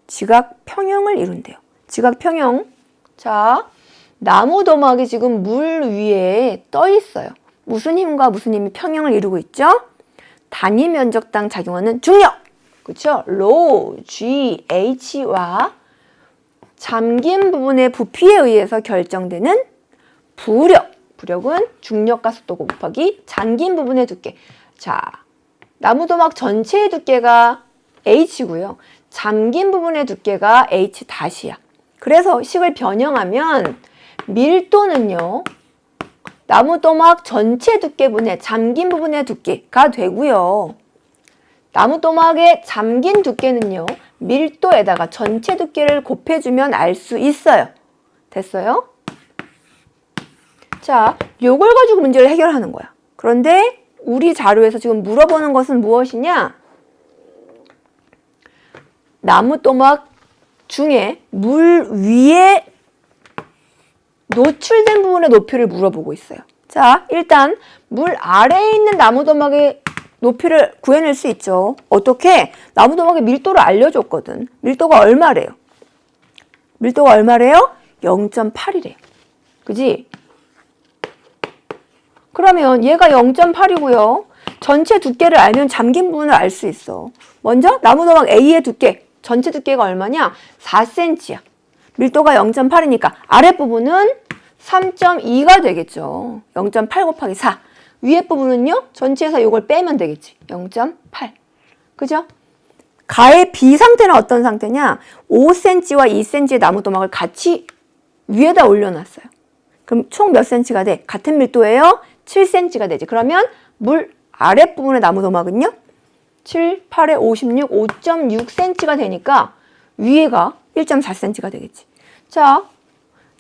지각 평형을 이룬대요. 지각 평형. 자, 나무 도막이 지금 물 위에 떠 있어요. 무슨 힘과 무슨 힘이 평형을 이루고 있죠? 단위 면적당 작용하는 중력. 그쵸? 로, G, H와 잠긴 부분의 부피에 의해서 결정되는 부력. 부력은 중력과 속도 곱하기 잠긴 부분의 두께. 자, 나무 도막 전체의 두께가 H고요. 잠긴 부분의 두께가 H-야. 그래서 식을 변형하면 밀도는요. 나무 도막 전체 두께분의 잠긴 부분의 두께가 되고요. 나무 도막의 잠긴 두께는요. 밀도에다가 전체 두께를 곱해주면 알 수 있어요. 됐어요? 자, 요걸 가지고 문제를 해결하는 거야. 그런데 우리 자료에서 지금 물어보는 것은 무엇이냐? 나무 도막 중에 물 위에 노출된 부분의 높이를 물어보고 있어요. 자, 일단 물 아래에 있는 나무 도막의 높이를 구해낼 수 있죠. 어떻게? 나무 도막의 밀도를 알려줬거든. 밀도가 얼마래요? 밀도가 얼마래요? 0.8이래요. 그지? 그러면 얘가 0.8이고요. 전체 두께를 알면 잠긴 부분을 알 수 있어. 먼저 나무 도막 A의 두께. 전체 두께가 얼마냐? 4cm야. 밀도가 0.8이니까 아랫부분은 3.2가 되겠죠. 0.8 곱하기 4. 위에 부분은요? 전체에서 이걸 빼면 되겠지. 0.8. 그죠? 가의 B 상태는 어떤 상태냐? 5cm와 2cm의 나무 도막을 같이 위에다 올려놨어요. 그럼 총 몇 cm가 돼? 같은 밀도예요? 7cm가 되지. 그러면 물 아랫부분의 나무 도막은요? 7, 8에 56, 5.6cm가 되니까 위에가 1.4cm가 되겠지. 자,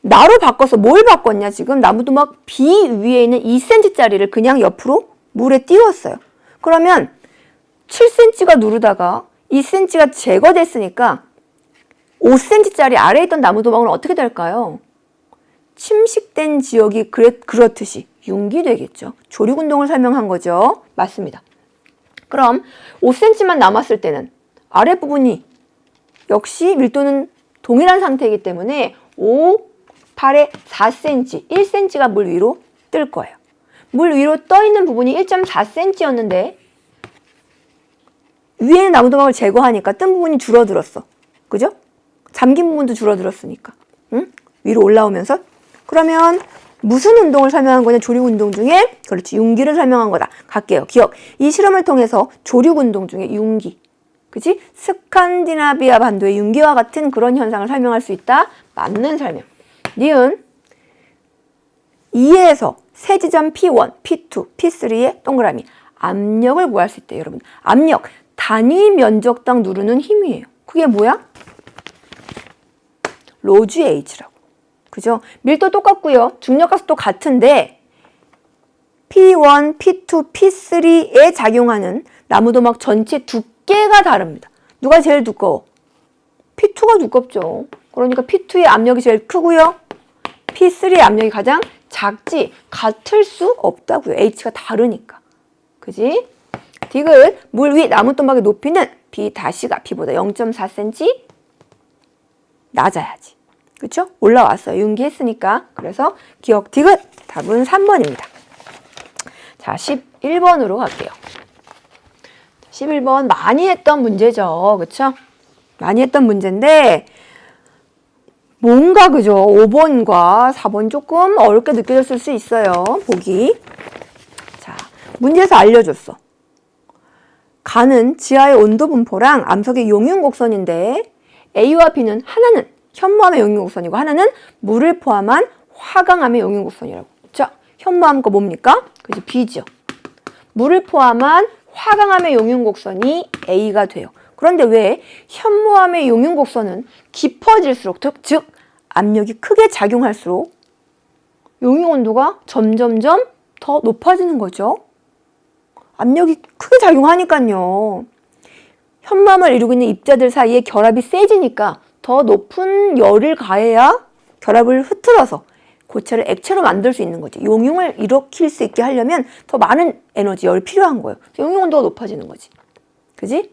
나로 바꿔서 뭘 바꿨냐? 지금 나무 도막 B 위에 있는 2cm짜리를 그냥 옆으로 물에 띄웠어요. 그러면 7cm가 누르다가 2cm가 제거됐으니까 5cm짜리 아래에 있던 나무 도막은 어떻게 될까요? 침식된 지역이 그렇듯이 융기 되겠죠. 조류운동을 설명한 거죠. 맞습니다. 그럼 5cm만 남았을 때는 아랫부분이 역시 밀도는 동일한 상태이기 때문에 5, 8에 4cm, 1cm가 물 위로 뜰 거예요. 물 위로 떠 있는 부분이 1.4cm였는데 위에는 나무 도막을 제거하니까 뜬 부분이 줄어들었어. 그죠? 잠긴 부분도 줄어들었으니까. 응? 위로 올라오면서. 그러면 무슨 운동을 설명한 거냐? 조류운동 중에 그렇지. 융기를 설명한 거다. 갈게요. 기억. 이 실험을 통해서 조류운동 중에 융기. 그치? 스칸디나비아 반도의 융기와 같은 그런 현상을 설명할 수 있다. 맞는 설명. 니은 2에서 세 지점 P1, P2, P3의 동그라미. 압력을 구할 수 있대요. 여러분. 압력. 단위 면적당 누르는 힘이에요. 그게 뭐야? 로주 H라고. 그죠? 밀도 똑같고요. 중력가속도 같은데 P1, P2, P3에 작용하는 나무도막 전체 두께가 다릅니다. 누가 제일 두꺼워? P2가 두껍죠. 그러니까 P2의 압력이 제일 크고요. P3의 압력이 가장 작지. 같을 수 없다고요. H가 다르니까. 그지? 디귿, 물 위 나무도막의 높이는 B-가 P보다 0.4cm 낮아야지. 그쵸? 올라왔어요. 융기했으니까. 그래서 기억 디귿. 답은 3번입니다. 자, 11번으로 갈게요. 11번 많이 했던 문제죠. 그쵸? 많이 했던 문제인데 뭔가 그죠? 5번과 4번 조금 어렵게 느껴졌을 수 있어요. 보기. 자, 문제에서 알려줬어. 간은 지하의 온도 분포랑 암석의 용융 곡선인데 A와 B는 하나는 현무암의 용융 곡선이고 하나는 물을 포함한 화강암의 용융 곡선이라고. 자, 현무암 거 뭡니까? 그죠? B죠. 물을 포함한 화강암의 용융 곡선이 A가 돼요. 그런데 왜 현무암의 용융 곡선은 깊어질수록 즉 압력이 크게 작용할수록 용융 온도가 점점점 더 높아지는 거죠. 압력이 크게 작용하니까요. 현무암을 이루고 있는 입자들 사이에 결합이 세지니까 더 높은 열을 가해야 결합을 흐트러서 고체를 액체로 만들 수 있는 거지. 용융을 일으킬 수 있게 하려면 더 많은 에너지, 열이 필요한 거예요. 용융 온도가 높아지는 거지. 그지?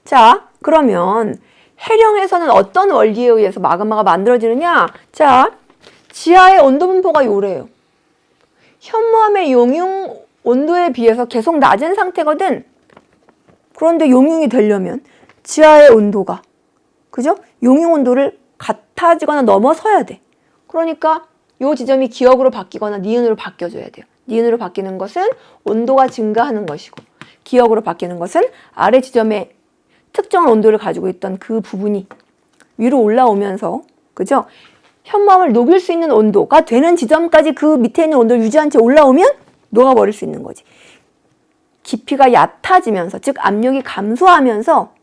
자, 그러면 해령에서는 어떤 원리에 의해서 마그마가 만들어지느냐? 자, 지하의 온도 분포가 요래요. 현무암의 용융 온도에 비해서 계속 낮은 상태거든. 그런데 용융이 되려면 지하의 온도가, 그죠? 용융 온도를 같아지거나 넘어서야 돼. 그러니까 요 지점이 기역으로 바뀌거나 니은으로 바뀌어줘야 돼요. 니은으로 바뀌는 것은 온도가 증가하는 것이고 기역으로 바뀌는 것은 아래 지점에 특정한 온도를 가지고 있던 그 부분이 위로 올라오면서, 그죠? 현무암을 녹일 수 있는 온도가 되는 지점까지 그 밑에 있는 온도를 유지한 채 올라오면 녹아버릴 수 있는 거지. 깊이가 얕아지면서, 즉 압력이 감소하면서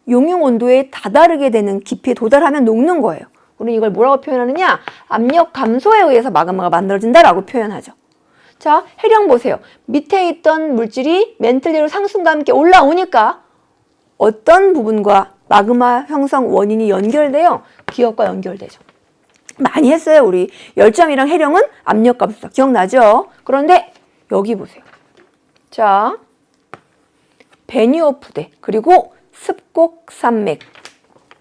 용융 온도에 다다르게 되는 깊이에 도달하면 녹는 거예요. 우리는 이걸 뭐라고 표현하느냐? 압력 감소에 의해서 마그마가 만들어진다라고 표현하죠. 자, 해령 보세요. 밑에 있던 물질이 멘틀리로 상승과 함께 올라오니까 어떤 부분과 마그마 형성 원인이 연결돼요? 기역과 연결되죠. 많이 했어요. 우리 열점이랑 해령은 압력 감소. 기억나죠? 그런데 여기 보세요. 자, 베니오프대 그리고 습곡산맥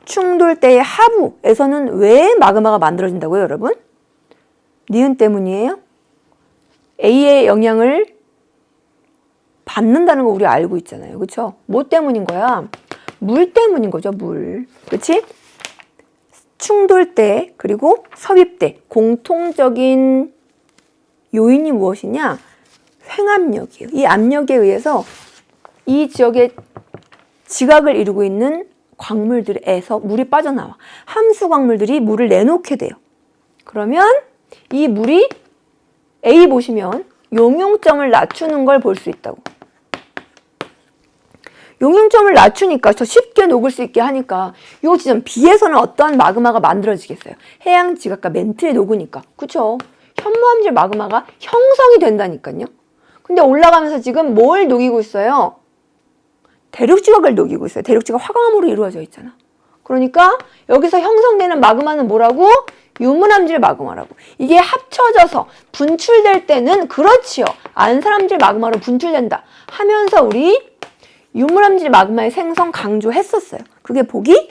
충돌대의 하부에서는 왜 마그마가 만들어진다고요, 여러분? 니은 때문이에요? A의 영향을 받는다는 거 우리 알고 있잖아요. 그렇죠? 뭐 때문인 거야? 물 때문인 거죠, 물. 그렇지? 충돌대 그리고 섭입대 공통적인 요인이 무엇이냐? 횡압력이에요. 이 압력에 의해서 이 지역에 지각을 이루고 있는 광물들에서 물이 빠져나와. 함수 광물들이 물을 내놓게 돼요. 그러면 이 물이 A 보시면 용융점을 낮추는 걸 볼 수 있다고. 용융점을 낮추니까 더 쉽게 녹을 수 있게 하니까 이 지점 B에서는 어떠한 마그마가 만들어지겠어요? 해양 지각과 멘틀이 녹으니까. 그쵸? 현무암질 마그마가 형성이 된다니까요. 근데 올라가면서 지금 뭘 녹이고 있어요? 대륙지각을 녹이고 있어요. 대륙지각 화강암으로 이루어져 있잖아. 그러니까 여기서 형성되는 마그마는 뭐라고? 유문암질 마그마라고. 이게 합쳐져서 분출될 때는 그렇지요. 안산암질 마그마로 분출된다 하면서 우리 유문암질 마그마의 생성 강조했었어요. 그게 보기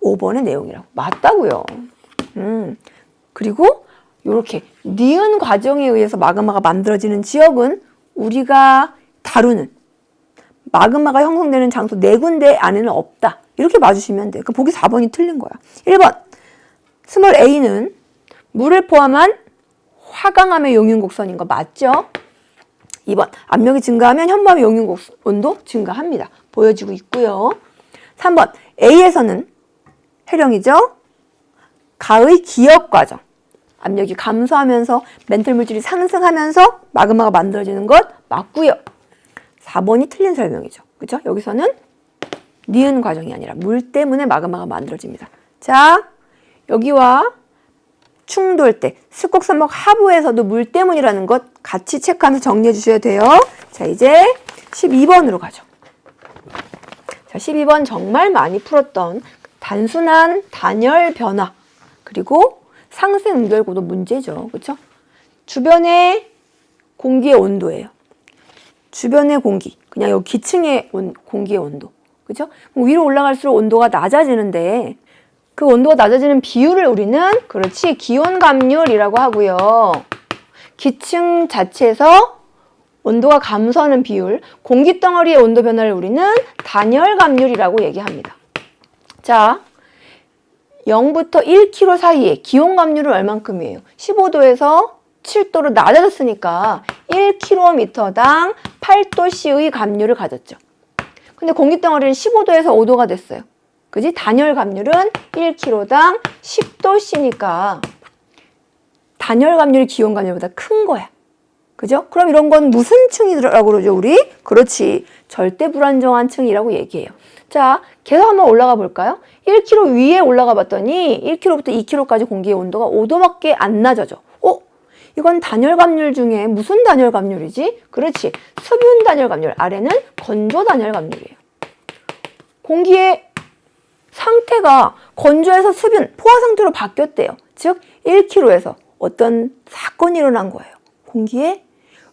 5번의 내용이라고. 맞다고요. 그리고 이렇게 니은 과정에 의해서 마그마가 만들어지는 지역은 우리가 다루는 마그마가 형성되는 장소 4군데 안에는 없다. 이렇게 봐주시면 돼요. 그 보기 4번이 틀린 거야. 1번 스몰 a는 물을 포함한 화강암의 용융곡선인 거 맞죠? 2번 압력이 증가하면 현무암의 용융 온도 증가합니다. 보여지고 있고요. 3번 A에서는 해령이죠. 가의 기역 과정. 압력이 감소하면서 멘틀 물질이 상승하면서 마그마가 만들어지는 것 맞고요. 4번이 틀린 설명이죠. 그렇죠? 여기서는 니은 과정이 아니라 물 때문에 마그마가 만들어집니다. 자, 여기와 충돌대, 습곡선박 하부에서도 물 때문이라는 것 같이 체크하면서 정리해 주셔야 돼요. 자, 이제 12번으로 가죠. 자, 12번 정말 많이 풀었던 단순한 단열 변화 그리고 상승 연결고도 문제죠. 그렇죠? 주변의 공기의 온도예요. 주변의 공기, 그냥 여기 기층의 공기의 온도. 그렇죠? 위로 올라갈수록 온도가 낮아지는데 그 온도가 낮아지는 비율을 우리는 그렇지 기온 감률이라고 하고요. 기층 자체에서 온도가 감소하는 비율, 공기 덩어리의 온도 변화를 우리는 단열 감률이라고 얘기합니다. 자, 0부터 1km 사이에 기온 감률은 얼만큼이에요? 15도에서 7도로 낮아졌으니까 1km당 8도씨의 감률을 가졌죠. 근데 공기 덩어리는 15도에서 5도가 됐어요. 그지? 단열 감률은 1kg당 10도씨니까 단열 감률이 기온 감률보다 큰 거야. 그죠? 그럼 이런 건 무슨 층이라고 그러죠, 우리? 그렇지. 절대 불안정한 층이라고 얘기해요. 자, 계속 한번 올라가 볼까요? 1km 위에 올라가 봤더니 1km부터 2km까지 공기의 온도가 5도밖에 안 낮아져. 이건 단열 감률 중에 무슨 단열 감률이지? 그렇지. 수분 단열 감률. 아래는 건조 단열 감률이에요. 공기의 상태가 건조해서 수분, 포화 상태로 바뀌었대요. 즉 1km에서 어떤 사건이 일어난 거예요. 공기에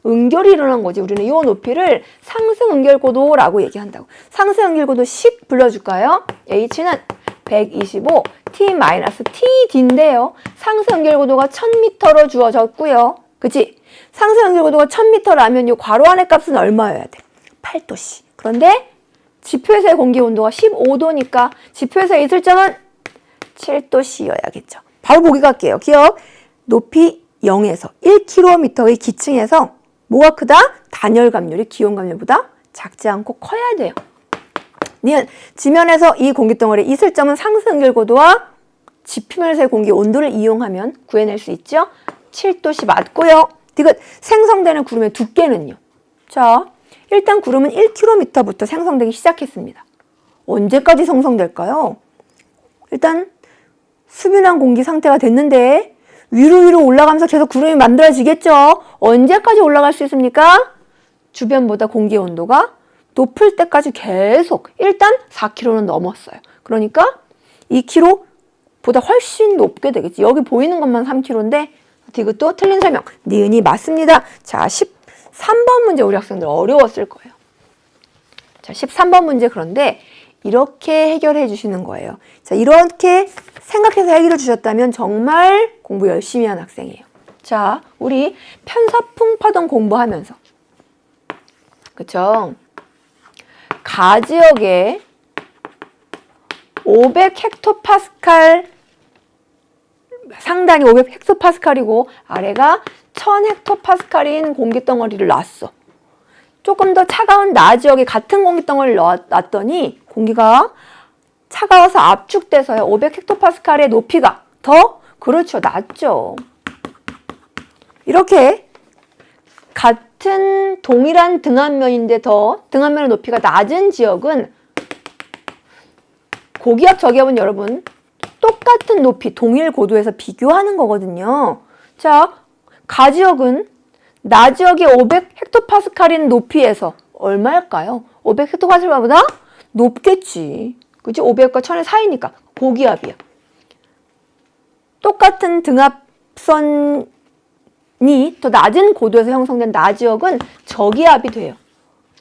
응결이 일어난 거지. 우리는 이 높이를 상승 응결고도라고 얘기한다고. 상승 응결고도 10 불러줄까요? H는 125, T-TD인데요. 상승 응결고도가 1000m로 주어졌고요. 그치? 상승 응결고도가 1000m라면 이 괄호 안의 값은 얼마여야 돼? 8도씨. 그런데 지표에서의 공기 온도가 15도니까 지표에서의 있을 점은 7도씨여야겠죠. 바로 보기 갈게요. 기억. 높이 0에서 1km의 기층에서 뭐가 크다? 단열 감률이 기온 감률보다 작지 않고 커야 돼요. 니은 지면에서 이 공기 덩어리에 있을 점은 상승 응결고도와 지표면에서의 공기 온도를 이용하면 구해낼 수 있죠. 7도씨 맞고요. 디귿 생성되는 구름의 두께는요. 자, 일단 구름은 1km부터 생성되기 시작했습니다. 언제까지 생성될까요? 일단 수분한 공기 상태가 됐는데 위로 올라가면서 계속 구름이 만들어지겠죠. 언제까지 올라갈 수 있습니까? 주변보다 공기 온도가 높을 때까지 계속 일단 4km는 넘었어요. 그러니까 2km보다 훨씬 높게 되겠지. 여기 보이는 것만 3km인데 디귿도 틀린 설명. 니은이 맞습니다. 자, 13번 문제 우리 학생들 어려웠을 거예요. 자, 13번 문제 그런데 이렇게 해결해 주시는 거예요. 자, 이렇게 생각해서 해결해 주셨다면 정말 공부 열심히 한 학생이에요. 자, 우리 편서풍 파동 공부하면서 그쵸? 가지역에 500헥토파스칼 상단이 500헥토파스칼이고 아래가 1000헥토파스칼인 공기덩어리를 놨어. 조금 더 차가운 나지역에 같은 공기덩어리를 놨더니 공기가 차가워서 압축돼서요. 500헥토파스칼의 높이가 더 그렇죠. 낮죠. 이렇게 같은 동일한 등압면인데 더 등압면의 높이가 낮은 지역은 고기압 저기압은 여러분 똑같은 높이 동일 고도에서 비교하는 거거든요. 자, 가지역은 나지역의 500헥토파스칼인 높이에서 얼마일까요? 500헥토파스칼보다 높겠지. 그치? 500과 1000의 사이니까 고기압이야. 똑같은 등압선이 더 낮은 고도에서 형성된 나지역은 저기압이 돼요.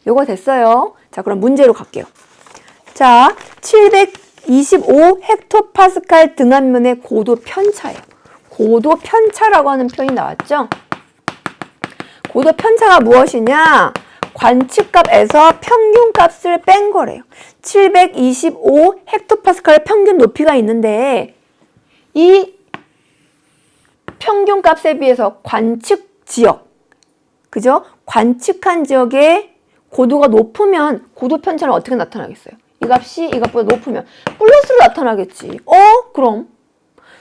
요거 됐어요. 자, 그럼 문제로 갈게요. 자, 725헥토파스칼 등압면의 고도 편차예요. 고도 편차라고 하는 표현이 나왔죠? 고도 편차가 무엇이냐? 관측값에서 평균값을 뺀 거래요. 725헥토파스칼 평균 높이가 있는데 이 평균값에 비해서 관측 지역, 그죠? 관측한 지역의 고도가 높으면 고도 편차는 어떻게 나타나겠어요? 이 값이 이 값보다 높으면 플러스로 나타나겠지. 그럼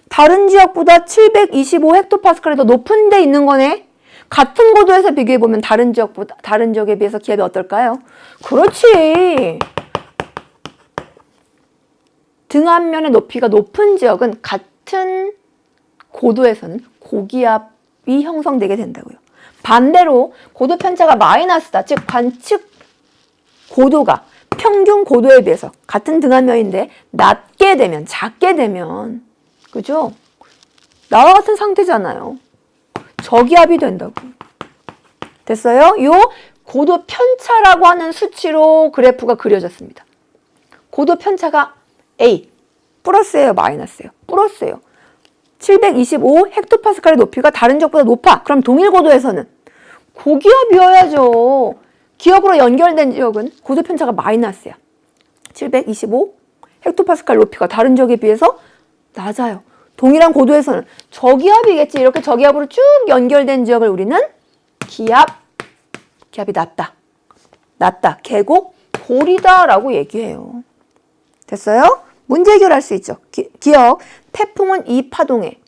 다른 지역보다 725헥토파스칼이 더 높은 데 있는 거네. 같은 고도에서 비교해보면 다른 지역에 비해서 기압이 어떨까요? 그렇지. 등압면의 높이가 높은 지역은 같은 고도에서는 고기압이 형성되게 된다고요. 반대로 고도 편차가 마이너스다. 즉 관측 고도가 평균 고도에 비해서 같은 등한면인데 낮게 되면, 작게 되면, 그죠? 나와 같은 상태잖아요. 저기압이 된다고. 됐어요? 요 고도 편차라고 하는 수치로 그래프가 그려졌습니다. 고도 편차가 A, 플러스예요, 마이너스예요? 플러스예요. 725 헥토파스칼의 높이가 다른 지역보다 높아. 그럼 동일 고도에서는 고기압이어야죠. 기압으로 연결된 지역은 고도 편차가 마이너스야. 725 헥토파스칼 높이가 다른 지역에 비해서 낮아요. 동일한 고도에서는 저기압이겠지. 이렇게 저기압으로 쭉 연결된 지역을 우리는 기압이 낮다. 계곡 골이다라고 얘기해요. 됐어요? 문제 해결할 수 있죠. 기억, 태풍은 이 파동에,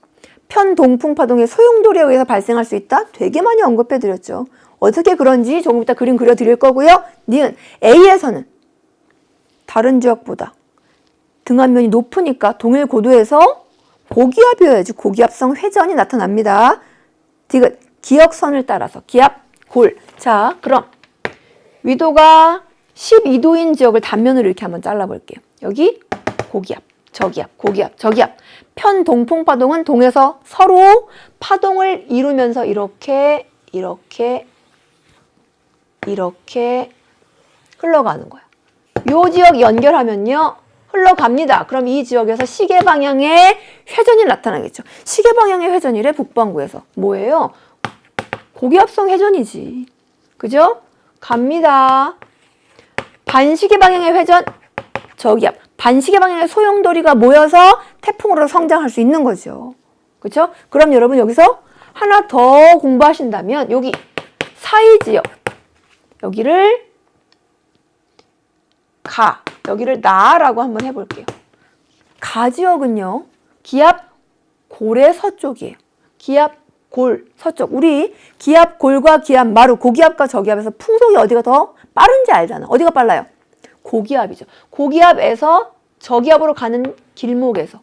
편동풍 파동의 소용돌이에 의해서 발생할 수 있다? 되게 많이 언급해 드렸죠. 어떻게 그런지 조금 이따 그림 그려 드릴 거고요. 니은 A에서는 다른 지역보다 등한면이 높으니까 동일 고도에서 고기압이어야지 고기압성 회전이 나타납니다. 디귿, 기역선을 따라서 기압, 골. 자, 그럼 위도가 12도인 지역을 단면으로 이렇게 한번 잘라볼게요. 여기 고기압, 저기압, 고기압, 저기압. 편동풍 파동은 동에서 서로 파동을 이루면서 이렇게 흘러가는 거야. 요 지역 연결하면요. 흘러갑니다. 그럼 이 지역에서 시계 방향의 회전이 나타나겠죠. 시계 방향의 회전이래, 북반구에서. 뭐예요? 고기압성 회전이지. 그죠? 갑니다. 반시계 방향의 회전, 저기압. 반시계 방향의 소용돌이가 모여서 태풍으로 성장할 수 있는 거죠. 그렇죠? 그럼 여러분 여기서 하나 더 공부하신다면 여기 사이 지역, 여기를 가, 여기를 나라고 한번 해볼게요. 가 지역은요, 기압 골의 서쪽이에요. 기압 골 서쪽. 우리 기압 골과 기압 마루, 고기압과 저기압에서 풍속이 어디가 더 빠른지 알잖아. 어디가 빨라요? 고기압이죠. 고기압에서 저기압으로 가는 길목에서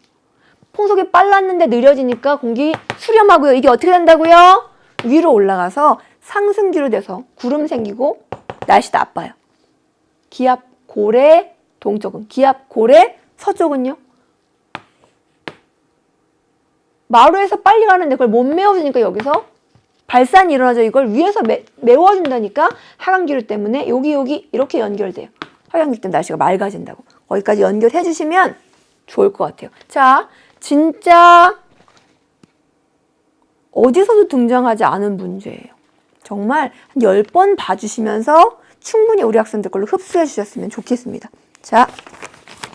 풍속이 빨랐는데 느려지니까 공기 수렴하고요. 이게 어떻게 된다고요? 위로 올라가서 상승기로 돼서 구름 생기고 날씨 나빠요. 기압 골의 동쪽은, 기압 골의 서쪽은요? 마루에서 빨리 가는데 그걸 못 메워주니까 여기서 발산이 일어나죠. 이걸 위에서 메워준다니까 하강기류 때문에 여기 이렇게 연결돼요. 하강기류 때문에 날씨가 맑아진다고. 거기까지 연결해 주시면 좋을 것 같아요. 자, 진짜 어디서도 등장하지 않은 문제예요. 정말 한 10번 봐주시면서 충분히 우리 학생들 걸로 흡수해 주셨으면 좋겠습니다. 자,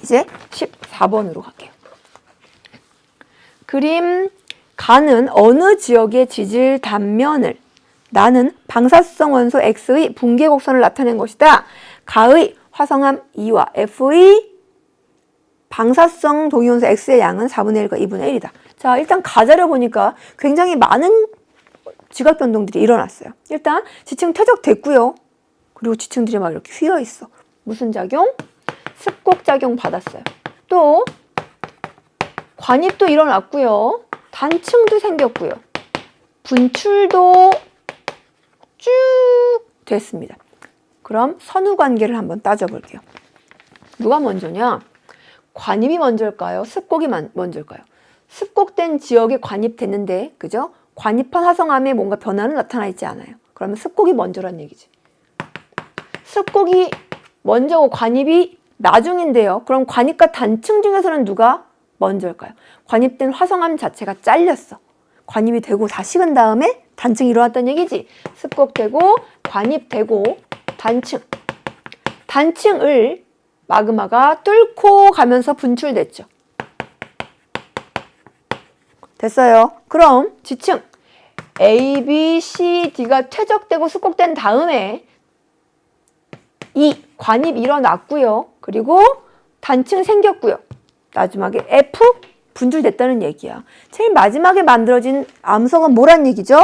이제 14번으로 갈게요. 그림 가는 어느 지역의 지질 단면을 나는 방사성 원소 X의 붕괴 곡선을 나타낸 것이다. 가의 화성암 2와 F의 방사성 동위원소 X의 양은 4분의 1과 2분의 1이다. 자, 일단 가자료 보니까 굉장히 많은 지각 변동들이 일어났어요. 일단 지층 퇴적됐고요. 그리고 지층들이 막 이렇게 휘어 있어. 무슨 작용? 습곡 작용 받았어요. 또 관입도 일어났고요. 단층도 생겼고요. 분출도 쭉 됐습니다. 그럼 선후 관계를 한번 따져볼게요. 누가 먼저냐? 관입이 먼저일까요? 습곡이 먼저일까요? 습곡된 지역에 관입됐는데, 그죠? 관입한 화성암에 뭔가 변화는 나타나 있지 않아요. 그러면 습곡이 먼저란 얘기지. 습곡이 먼저고 관입이 나중인데요. 그럼 관입과 단층 중에서는 누가 먼저일까요? 관입된 화성암 자체가 잘렸어. 관입이 되고 다 식은 다음에 단층이 일어났다는 얘기지. 습곡되고 관입되고 단층을 마그마가 뚫고 가면서 분출됐죠. 됐어요. 그럼 지층 A, B, C, D가 퇴적되고 습곡된 다음에 이 관입 일어났고요. 그리고 단층 생겼고요. 마지막에 F 분출됐다는 얘기야. 제일 마지막에 만들어진 암석은 뭐란 얘기죠?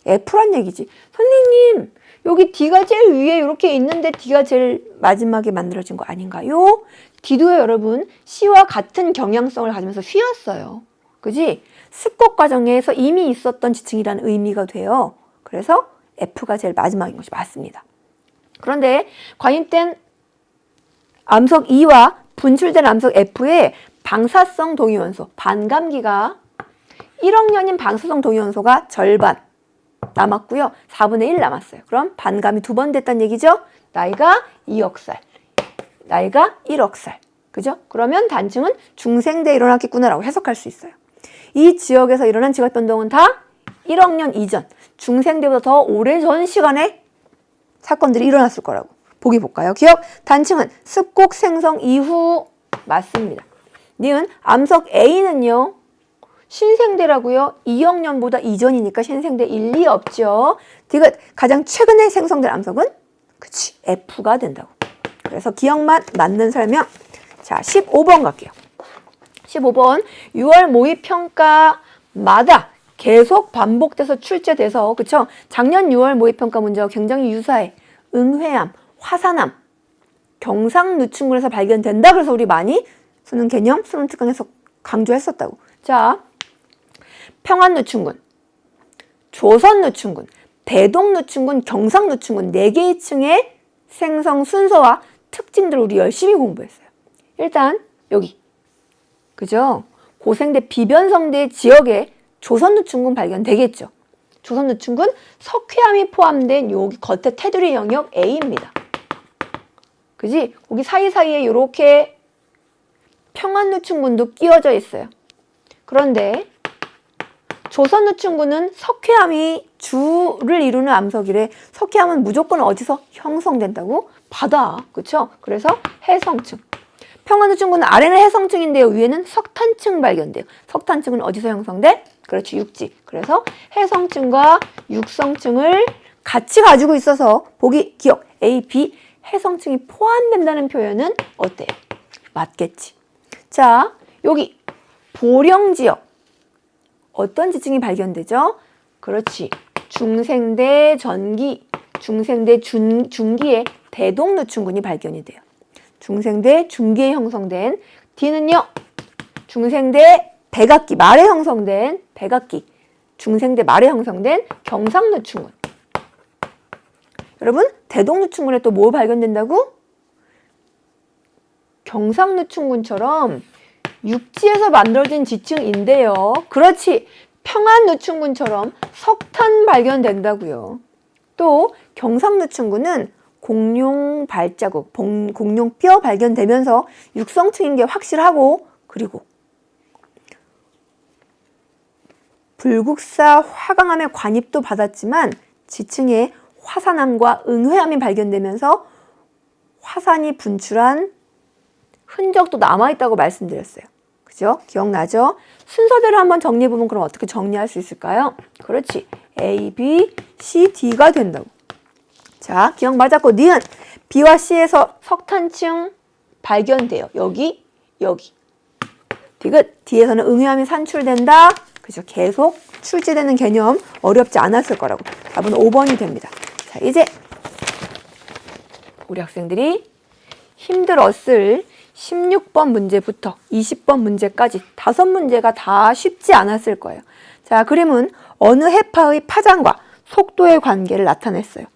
F란 얘기지. 선생님, 여기 D가 제일 위에 이렇게 있는데 D가 제일 마지막에 만들어진 거 아닌가요? D도요, 여러분, C와 같은 경향성을 가지면서 휘었어요. 그지? 습곡 과정에서 이미 있었던 지층이라는 의미가 돼요. 그래서 F가 제일 마지막인 것이 맞습니다. 그런데 과임된 암석 E와 분출된 암석 F의 방사성 동위원소, 반감기가 1억 년인 방사성 동위원소가 절반 남았고요. 4분의 1 남았어요. 그럼 반감이 2번 됐다는 얘기죠? 나이가 2억 살, 나이가 1억 살. 그죠? 그러면 단층은 중생대에 일어났겠구나라고 해석할 수 있어요. 이 지역에서 일어난 지각 변동은 다 1억 년 이전, 중생대보다 더 오래전 시간에 사건들이 일어났을 거라고. 보기 볼까요? 기억, 단층은 습곡 생성 이후 맞습니다. 니은 암석 A는요. 신생대라고요. 2억 년보다 이전이니까 신생대일 리 없죠. 디귿, 가장 최근에 생성된 암석은 그치, F가 된다고. 그래서 기억만 맞는 설명. 자, 15번 갈게요. 15번 6월 모의평가마다 계속 반복돼서 출제돼서 그쵸? 작년 6월 모의평가 문제와 굉장히 유사해. 응회암, 화산암, 경상누춘군에서 발견된다. 그래서 우리 많이 수능 개념, 수능 특강에서 강조했었다고. 자, 평안누춘군, 조선누춘군, 대동누춘군, 경상누춘군 4개의 층의 생성 순서와 특징들을 우리 열심히 공부했어요. 일단 여기 그죠? 고생대 비변성대 지역에 조선누춘군 발견되겠죠. 조선누춘군 석회암이 포함된 여기 겉에 테두리 영역 A입니다. 그지? 거기 사이사이에 이렇게 평안누춘군도 끼워져 있어요. 그런데 조선누춘군은 석회암이 주를 이루는 암석이래. 석회암은 무조건 어디서 형성된다고? 바다. 그쵸? 그래서 해성층. 평안누춘군은 아래는 해성층인데요. 위에는 석탄층 발견돼요. 석탄층은 어디서 형성돼? 그렇지, 육지. 그래서 해성층과 육성층을 같이 가지고 있어서 보기 기억 A, B 해성층이 포함된다는 표현은 어때요? 맞겠지. 자, 여기 보령지역 어떤 지층이 발견되죠? 그렇지. 중생대 전기, 중생대 중기에 대동누춘군이 발견이 돼요. 중생대 중기에 형성된 D는요. 중생대 백악기, 말에 형성된 백악기, 중생대 말에 형성된 경상누춘군. 여러분, 대동누춘군에 또 뭐 발견된다고? 경상누춘군처럼 육지에서 만들어진 지층인데요. 그렇지. 평안누춘군처럼 석탄 발견된다고요. 또 경상누춘군은 공룡 발자국, 공룡뼈 발견되면서 육성층인 게 확실하고 그리고 불국사 화강암의 관입도 받았지만 지층에 화산암과 응회암이 발견되면서 화산이 분출한 흔적도 남아있다고 말씀드렸어요. 그죠? 기억나죠? 순서대로 한번 정리해보면 그럼 어떻게 정리할 수 있을까요? 그렇지. A, B, C, D가 된다고. 자, 기억 맞았고 니은 B와 C에서 석탄층 발견돼요. 여기, 여기. 디귿, D에서는 응회암이 산출된다. 그죠? 계속 출제되는 개념 어렵지 않았을 거라고. 답은 5번이 됩니다. 자, 이제 우리 학생들이 힘들었을 16번 문제부터 20번 문제까지 5문제가 다 쉽지 않았을 거예요. 자, 그림은 어느 해파의 파장과 속도의 관계를 나타냈어요.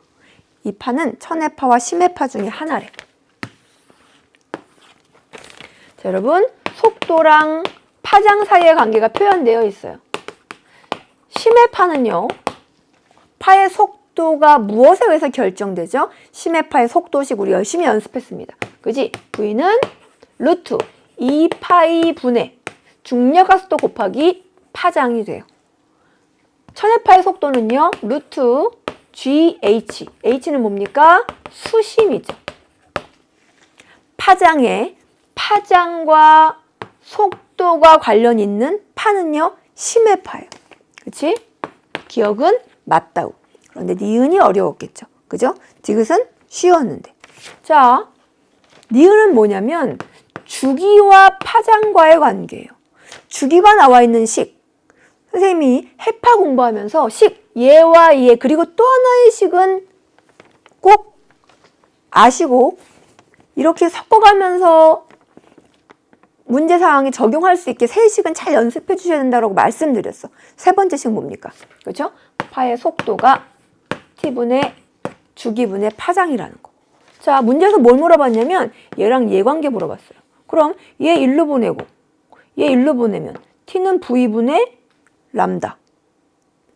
이 파는 천해파와 심해파 중에 하나래. 자, 여러분, 속도랑 파장 사이의 관계가 표현되어 있어요. 심해파는요, 파의 속도가 무엇에 의해서 결정되죠? 심해파의 속도식 우리 열심히 연습했습니다. 그지? V는 루트 2파이 분의 중력가속도 곱하기 파장이 돼요. 천해파의 속도는요, 루트 GH, H는 뭡니까? 수심이죠. 파장에 파장과 속도가 관련 있는 파는요, 심해파예요. 그치? 기억은 맞다고. 그런데 니은이 어려웠겠죠. 그죠? 디귿은 쉬웠는데. 자, 니은은 뭐냐면 주기와 파장과의 관계예요. 주기가 나와 있는 식. 선생님이 해파 공부하면서 식, 예와 예, 그리고 또 하나의 식은 꼭 아시고 이렇게 섞어가면서 문제 상황에 적용할 수 있게 3식은 잘 연습해 주셔야 된다고 말씀드렸어. 세 번째 식 뭡니까? 그렇죠? 파의 속도가 t분의 주기분의 파장이라는 거. 자, 문제에서 뭘 물어봤냐면 얘랑 얘 관계 물어봤어요. 그럼 얘 1로 보내고 얘 1로 보내면 t는 v분의 람다.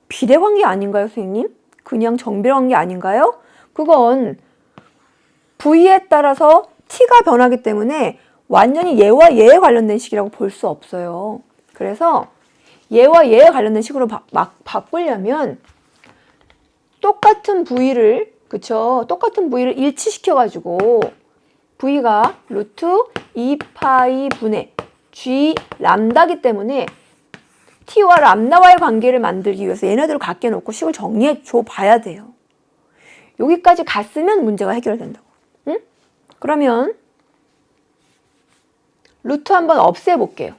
비례관계 아닌가요, 선생님? 그냥 정비례관계 아닌가요? 그건 v에 따라서 t가 변하기 때문에 완전히 얘와 얘에 관련된 식이라고 볼 수 없어요. 그래서 얘와 얘에 관련된 식으로 막 바꾸려면 똑같은 v를, 그쵸? 똑같은 v를 일치시켜가지고 v가 루트 2파이 분의 g 람다기 때문에 t와 람다와의 관계를 만들기 위해서 얘네들을 갖게 놓고 식을 정리해 줘 봐야 돼요. 여기까지 갔으면 문제가 해결된다고. 응? 그러면 루트 한번 없애볼게요.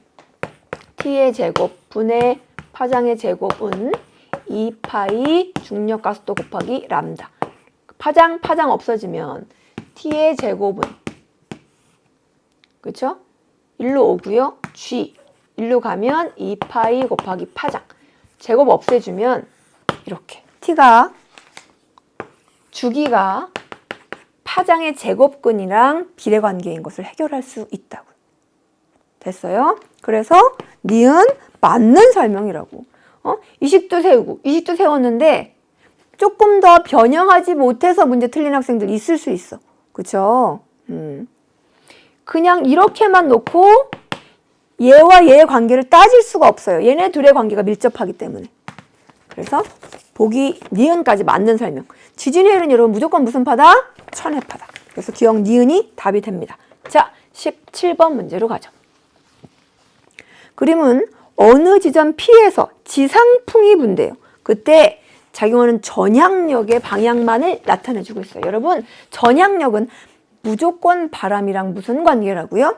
t의 제곱 분의 파장의 제곱은 2파이 중력가속도 곱하기 람다. 파장 없어지면 t의 제곱은, 그쵸? 1로 오고요. g 1로 가면 2파이 곱하기 파장. 제곱 없애주면 이렇게 t가 주기가 파장의 제곱근이랑 비례관계인 것을 해결할 수 있다고요. 됐어요? 그래서 니은 맞는 설명이라고. 이식도 세우고 이식도 세웠는데 조금 더 변형하지 못해서 문제 틀린 학생들 있을 수 있어. 그쵸? 그냥 이렇게만 놓고 얘와 얘의 관계를 따질 수가 없어요. 얘네 둘의 관계가 밀접하기 때문에. 그래서 보기 니은까지 맞는 설명. 지진해일은 여러분 무조건 무슨 파다? 천해파다. 그래서 기억 니은이 답이 됩니다. 자, 17번 문제로 가죠. 그림은 어느 지점 P에서 지상풍이 분대요. 그때 작용하는 전향력의 방향만을 나타내주고 있어요. 여러분, 전향력은 무조건 바람이랑 무슨 관계라고요?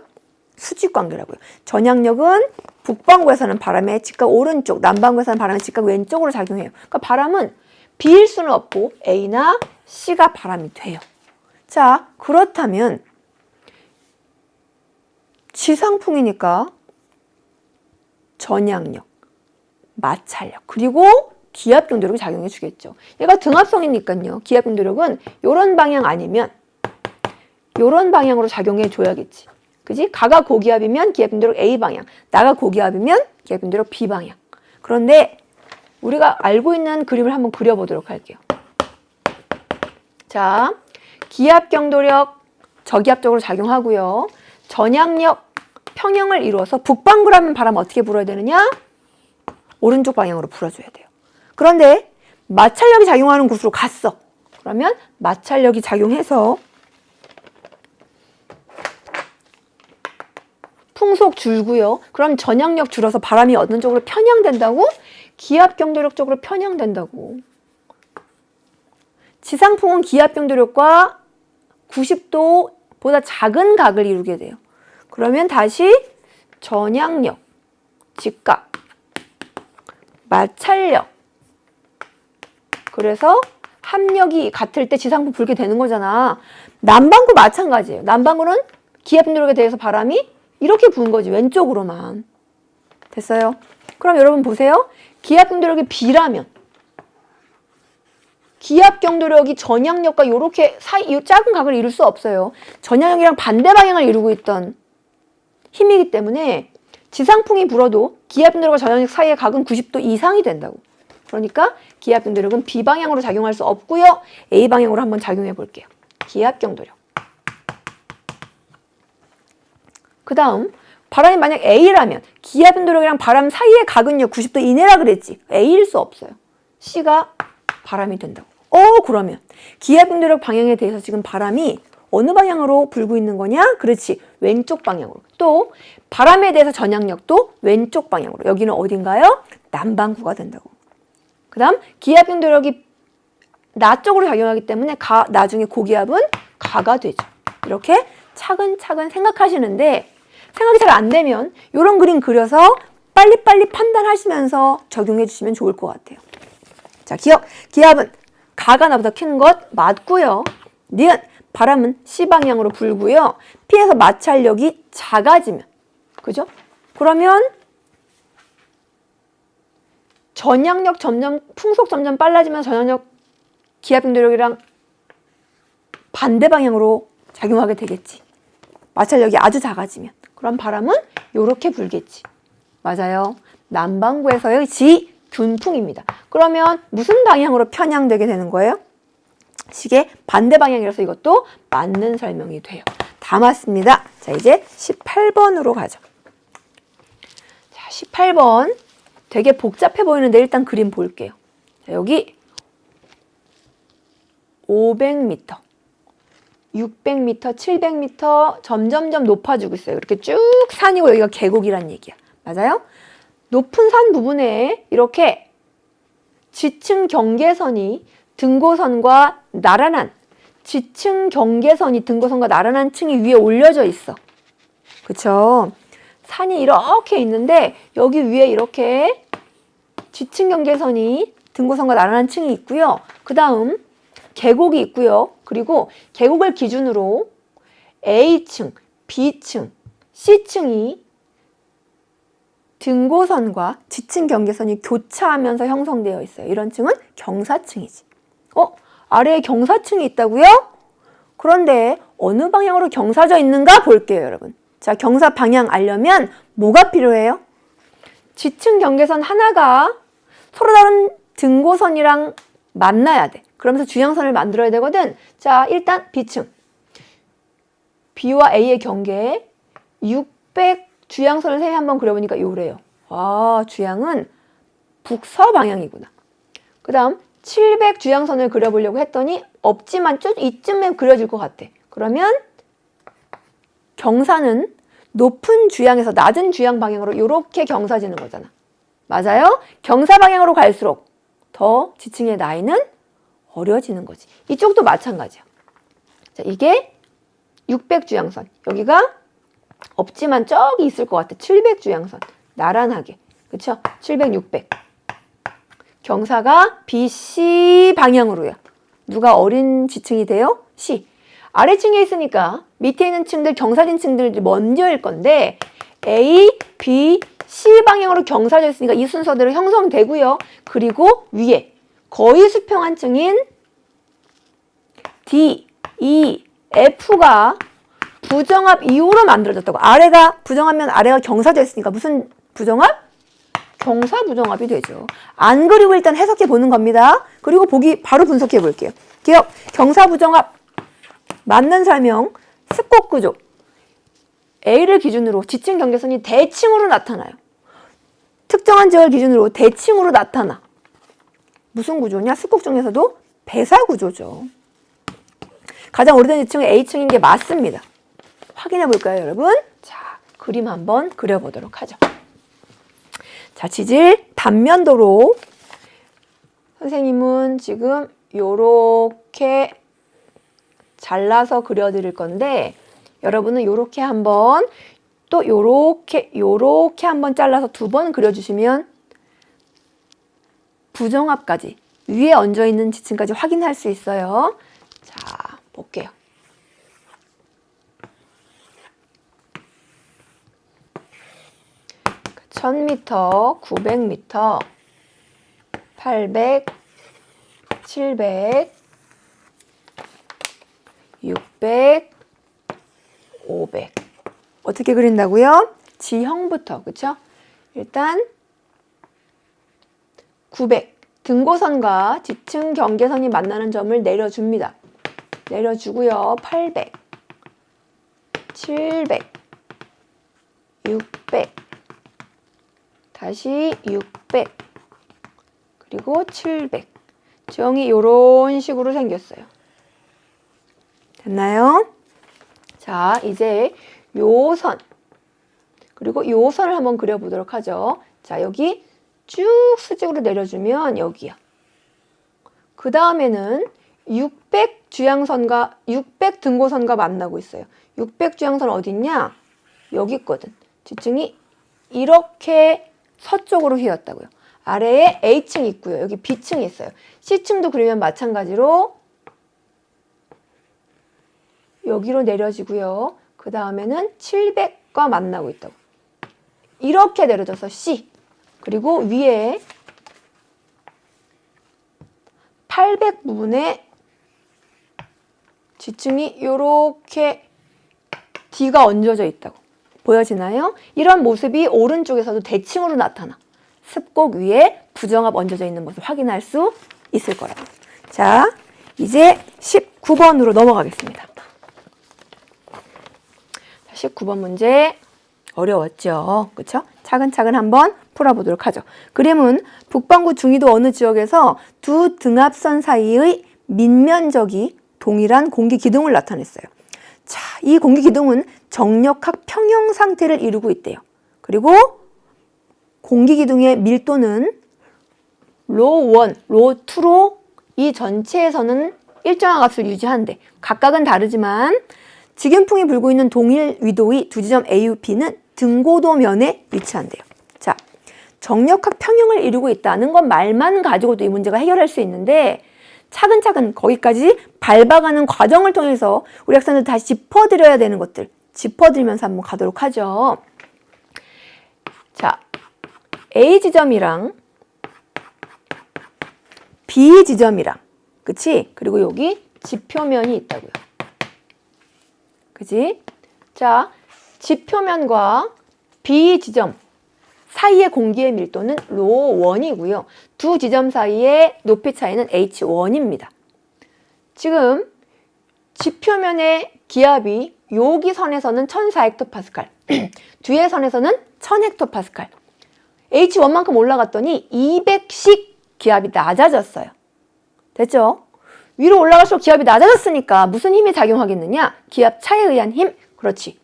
수직 관계라고요. 전향력은 북반구에서는 바람의 직각 오른쪽, 남반구에서는 바람의 직각 왼쪽으로 작용해요. 그러니까 바람은 B일 수는 없고 A나 C가 바람이 돼요. 자, 그렇다면 지상풍이니까 전향력, 마찰력, 그리고 기압경도력이 작용해 주겠죠. 얘가 등압성이니까요. 기압경도력은 이런 방향 아니면 이런 방향으로 작용해 줘야겠지. 그지? 가가 고기압이면 기압경도력 A방향, 나가 고기압이면 기압경도력 B방향. 그런데 우리가 알고 있는 그림을 한번 그려보도록 할게요. 자, 기압경도력 저기압적으로 작용하고요. 전향력, 평형을 이루어서 북반구라면 바람 어떻게 불어야 되느냐? 오른쪽 방향으로 불어줘야 돼요. 그런데 마찰력이 작용하는 곳으로 갔어. 그러면 마찰력이 작용해서 풍속 줄고요. 그럼 전향력 줄어서 바람이 어느 쪽으로 편향된다고? 기압경도력 쪽으로 편향된다고. 지상풍은 기압경도력과 90도보다 작은 각을 이루게 돼요. 그러면 다시 전향력, 직각, 마찰력. 그래서 합력이 같을 때 지상풍 불게 되는 거잖아. 남반구 마찬가지예요. 남반구는 기압경도력에 대해서 바람이 이렇게 부는 거지. 왼쪽으로만. 됐어요? 그럼 여러분 보세요. 기압경도력이 B라면 기압경도력이 전향력과 이렇게 사이 이 작은 각을 이룰 수 없어요. 전향력이랑 반대 방향을 이루고 있던 힘이기 때문에 지상풍이 불어도 기압경도력과 전향력 사이의 각은 90도 이상이 된다고. 그러니까 기압경도력은 B방향으로 작용할 수 없고요. A방향으로 한번 작용해 볼게요. 기압경도력. 그 다음 바람이 만약 A라면 기압경도력이랑 바람 사이의 각은요 90도 이내라 그랬지. A일 수 없어요. C가 바람이 된다고. 그러면 기압경도력 방향에 대해서 지금 바람이 어느 방향으로 불고 있는 거냐? 그렇지. 왼쪽 방향으로. 또 바람에 대해서 전향력도 왼쪽 방향으로. 여기는 어딘가요? 남반구가 된다고. 그 다음 기압경도력이 나 쪽으로 작용하기 때문에 나중에 고기압은 가가 되죠. 이렇게 차근차근 생각하시는데 생각이 잘 안 되면 이런 그림 그려서 빨리빨리 판단하시면서 적용해 주시면 좋을 것 같아요. 자, 기압은 가가 나보다 큰 것 맞고요. 니은 바람은 C방향으로 불고요. P에서 마찰력이 작아지면 그죠? 그러면 전향력 점점, 풍속 점점 빨라지면 전향력 기압 변동력이랑 반대 방향으로 작용하게 되겠지. 마찰력이 아주 작아지면. 그럼 바람은 이렇게 불겠지. 맞아요. 남반구에서의 지균풍입니다. 그러면 무슨 방향으로 편향되게 되는 거예요? 시계 반대 방향이라서 이것도 맞는 설명이 돼요. 다 맞습니다. 자, 이제 18번으로 가죠. 자, 18번. 되게 복잡해 보이는데 일단 그림 볼게요. 자, 여기 500m, 600m, 700m 점점점 높아지고 있어요. 이렇게 쭉 산이고 여기가 계곡이란 얘기야. 맞아요? 높은 산 부분에 이렇게 지층 경계선이 등고선과 나란한 지층 경계선이 등고선과 나란한 층이 위에 올려져 있어. 그쵸? 산이 이렇게 있는데 여기 위에 이렇게 지층 경계선이 등고선과 나란한 층이 있고요. 그 다음 계곡이 있고요. 그리고 계곡을 기준으로 A층, B층, C층이 등고선과 지층 경계선이 교차하면서 형성되어 있어요. 이런 층은 경사층이지. 아래에 경사층이 있다고요? 그런데 어느 방향으로 경사져 있는가 볼게요, 여러분. 자, 경사 방향 알려면 뭐가 필요해요? 지층 경계선 하나가 서로 다른 등고선이랑 만나야 돼. 그러면서 주향선을 만들어야 되거든. 자, 일단 B층. B와 A의 경계 600 주향선을 세 한번 그려보니까 요래요. 아, 주향은 북서 방향이구나. 그 다음 700 주향선을 그려보려고 했더니 없지만 쭉 이쯤에 그려질 것 같아. 그러면 경사는 높은 주향에서 낮은 주향 방향으로 이렇게 경사지는 거잖아. 맞아요? 경사 방향으로 갈수록 더 지층의 나이는 어려지는 거지. 이쪽도 마찬가지야. 자, 이게 600 주향선. 여기가 없지만 저기 있을 것 같아. 700 주향선. 나란하게. 그쵸? 700, 600. 경사가 BC 방향으로요. 누가 어린 지층이 돼요? C. 아래층에 있으니까 밑에 있는 층들, 경사진 층들이 먼저일 건데 A, B, C 방향으로 경사져 있으니까 이 순서대로 형성되고요. 그리고 위에 거의 수평한 층인 D, E, F가 부정합 이후로 만들어졌다고. 아래가 부정하면 아래가 경사져 있으니까 무슨 부정합? 경사 부정합이 되죠. 안 그리고 일단 해석해 보는 겁니다. 그리고 보기 바로 분석해 볼게요. 기억, 경사 부정합 맞는 설명, 습곡 구조. A를 기준으로 지층 경계선이 대칭으로 나타나요. 특정한 지역을 기준으로 대칭으로 나타나. 무슨 구조냐? 습곡 중에서도 배사 구조죠. 가장 오래된 지층은 A층인 게 맞습니다. 확인해 볼까요, 여러분? 자, 그림 한번 그려보도록 하죠. 자, 지질 단면도로 선생님은 지금 요렇게 잘라서 그려드릴 건데 여러분은 요렇게 한번 또 요렇게 한번 잘라서 2번 그려주시면 부정합까지 위에 얹어있는 지층까지 확인할 수 있어요. 자, 볼게요. 그 1000m, 900m, 800, 700, 600, 500. 어떻게 그린다고요? 지형부터, 그쵸? 일단 900. 등고선과 지층 경계선이 만나는 점을 내려줍니다. 내려주고요. 800, 700, 600, 다시 600, 그리고 700. 지형이 이런 식으로 생겼어요. 됐나요? 자, 이제 요 선, 그리고 요 선을 한번 그려보도록 하죠. 자, 여기 쭉 수직으로 내려주면 여기야. 그 다음에는 600 주향선과 600 등고선과 만나고 있어요. 600 주향선 어디 있냐? 여기 있거든. 지층이 이렇게 서쪽으로 휘었다고요. 아래에 A층이 있고요. 여기 B층이 있어요. C층도 그리면 마찬가지로 여기로 내려지고요. 그 다음에는 700과 만나고 있다고. 이렇게 내려져서 C. 그리고 위에 800 부분에 지층이 이렇게 D가 얹어져 있다고. 보여지나요? 이런 모습이 오른쪽에서도 대칭으로 나타나. 습곡 위에 부정합 얹어져 있는 모습 확인할 수 있을 거라고. 자, 이제 19번으로 넘어가겠습니다. 19번 문제 어려웠죠? 그쵸? 차근차근 한번 풀어보도록 하죠. 그림은 북반구 중위도 어느 지역에서 두 등압선 사이의 밑면적이 동일한 공기 기둥을 나타냈어요. 자, 이 공기 기둥은 정력학 평형 상태를 이루고 있대요. 그리고 공기 기둥의 밀도는 로1, 로2로 이 전체에서는 일정한 값을 유지하는데 각각은 다르지만 직연풍이 불고 있는 동일 위도의 두 지점 A, B는 등고도면에 위치한대요. 자, 정력학 평형을 이루고 있다는 건 말만 가지고도 이 문제가 해결할 수 있는데 차근차근 거기까지 밟아가는 과정을 통해서 우리 학생들 다시 짚어드려야 되는 것들 짚어드리면서 한번 가도록 하죠. 자, A 지점이랑 B 지점이랑 그치? 그리고 여기 지표면이 있다고요. 그치? 자, 지표면과 B 지점 사이의 공기의 밀도는 로1이고요. 두 지점 사이의 높이 차이는 h1입니다. 지금 지표면의 기압이 여기 선에서는 1400헥토파스칼, 뒤에 선에서는 1000헥토파스칼. h1만큼 올라갔더니 200씩 기압이 낮아졌어요. 됐죠? 위로 올라갈수록 기압이 낮아졌으니까 무슨 힘이 작용하겠느냐? 기압 차에 의한 힘. 그렇지.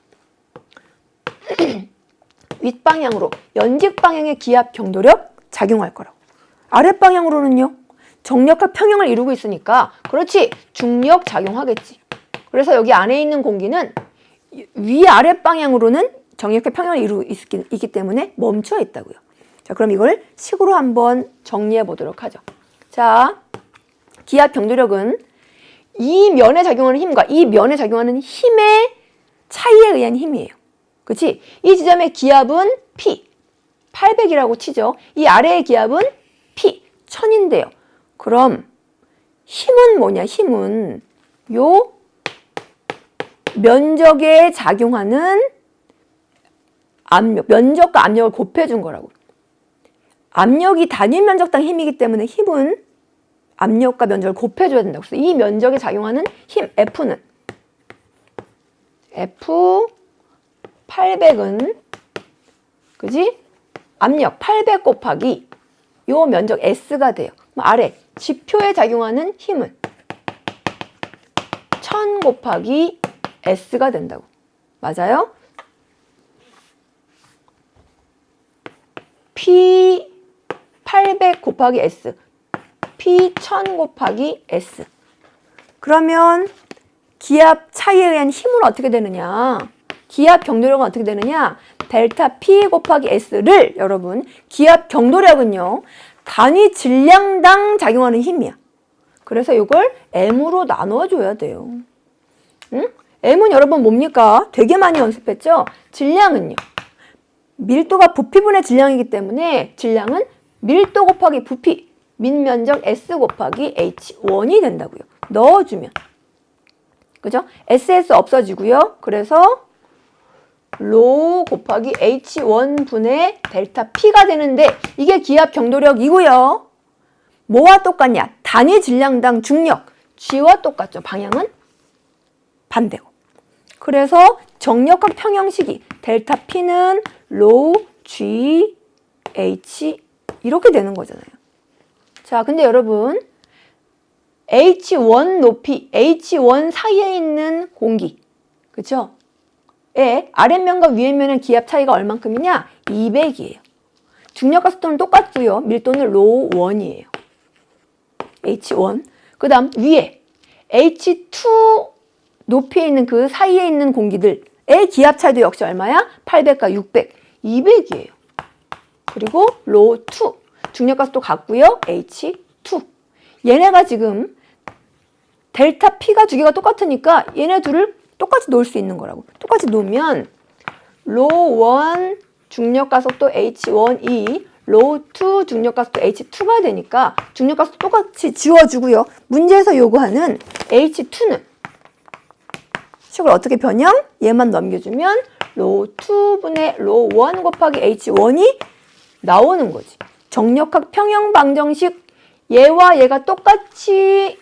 윗방향으로 연직 방향의 기압 경도력 작용할 거라고. 아랫방향으로는요. 정력학 평형을 이루고 있으니까 그렇지. 중력 작용하겠지. 그래서 여기 안에 있는 공기는 위아랫 방향으로는 정력학 평형을 이루고 있기 때문에 멈춰 있다고요. 자, 그럼 이걸 식으로 한번 정리해 보도록 하죠. 자, 기압 경도력은 이 면에 작용하는 힘과 이 면에 작용하는 힘의 차이에 의한 힘이에요. 그치? 이 지점의 기압은 P, 800이라고 치죠. 이 아래의 기압은 P, 1000인데요. 그럼 힘은 뭐냐? 힘은 요 면적에 작용하는 압력, 면적과 압력을 곱해준 거라고. 압력이 단위 면적당 힘이기 때문에 힘은 압력과 면적을 곱해줘야 된다고. 그래서 이 면적에 작용하는 힘 F는 F800은 그지? 압력 800 곱하기 요 면적 S가 돼요. 아래 지표에 작용하는 힘은 1000 곱하기 S가 된다고. 맞아요? P800 곱하기 S, P1000 곱하기 S. 그러면 기압 차이에 의한 힘은 어떻게 되느냐? 기압 경도력은 어떻게 되느냐? 델타 P 곱하기 S를 여러분, 기압 경도력은요, 단위 질량당 작용하는 힘이야. 그래서 이걸 M으로 나눠줘야 돼요. 응? M은 여러분 뭡니까? 되게 많이 연습했죠? 질량은요. 밀도가 부피분의 질량이기 때문에 질량은 밀도 곱하기 부피, 밑면적 S 곱하기 H1이 된다고요. 넣어주면. 그죠? SS 없어지고요. 그래서 로 곱하기 H1 분의 델타 P가 되는데 이게 기압 경도력이고요. 뭐와 똑같냐? 단위 질량당 중력, G와 똑같죠. 방향은 반대고. 그래서 정력학 평형식이 델타 P는 로 G, H 이렇게 되는 거잖아요. 자, 근데 여러분 H1 높이, H1 사이에 있는 공기, 그쵸? 의 아랫면과 위에면의 기압 차이가 얼만큼이냐? 200이에요. 중력과 습도는 똑같고요. 밀도는 로1이에요. H1. 그 다음 위에 H2 높이에 있는 그 사이에 있는 공기들의 기압 차이도 역시 얼마야? 800과 600, 200이에요. 그리고 로2. 중력과 습도 같고요. H2. 얘네가 지금 델타 P가 두 개가 똑같으니까 얘네 둘을 똑같이 놓을 수 있는 거라고. 똑같이 놓으면 로1 중력가 속도 h1이 로우2 중력가 속도 h2가 되니까 중력가 속도 똑같이 지워주고요. 문제에서 요구하는 h2는 식을 어떻게 변형? 얘만 넘겨주면 로우2분의 로우1 곱하기 h1이 나오는 거지. 정력학 평형 방정식 얘와 얘가 똑같이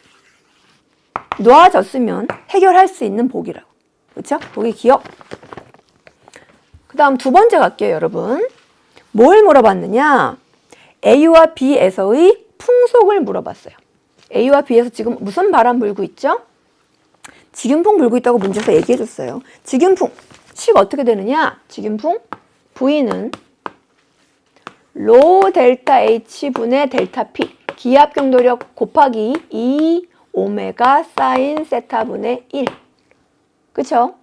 놓아졌으면 해결할 수 있는 보기라고. 그렇죠? 보기 기억. 그 다음 두 번째 갈게요, 여러분. 뭘 물어봤느냐? A와 B에서의 풍속을 물어봤어요. A와 B에서 지금 무슨 바람 불고 있죠? 직윤풍 불고 있다고 문제에서 얘기해 줬어요. 직윤풍, 식 어떻게 되느냐? 직윤풍, V는 로 델타 H 분의 델타 P, 기압 경도력 곱하기 2 오메가 사인 세타 분의 1. 그쵸?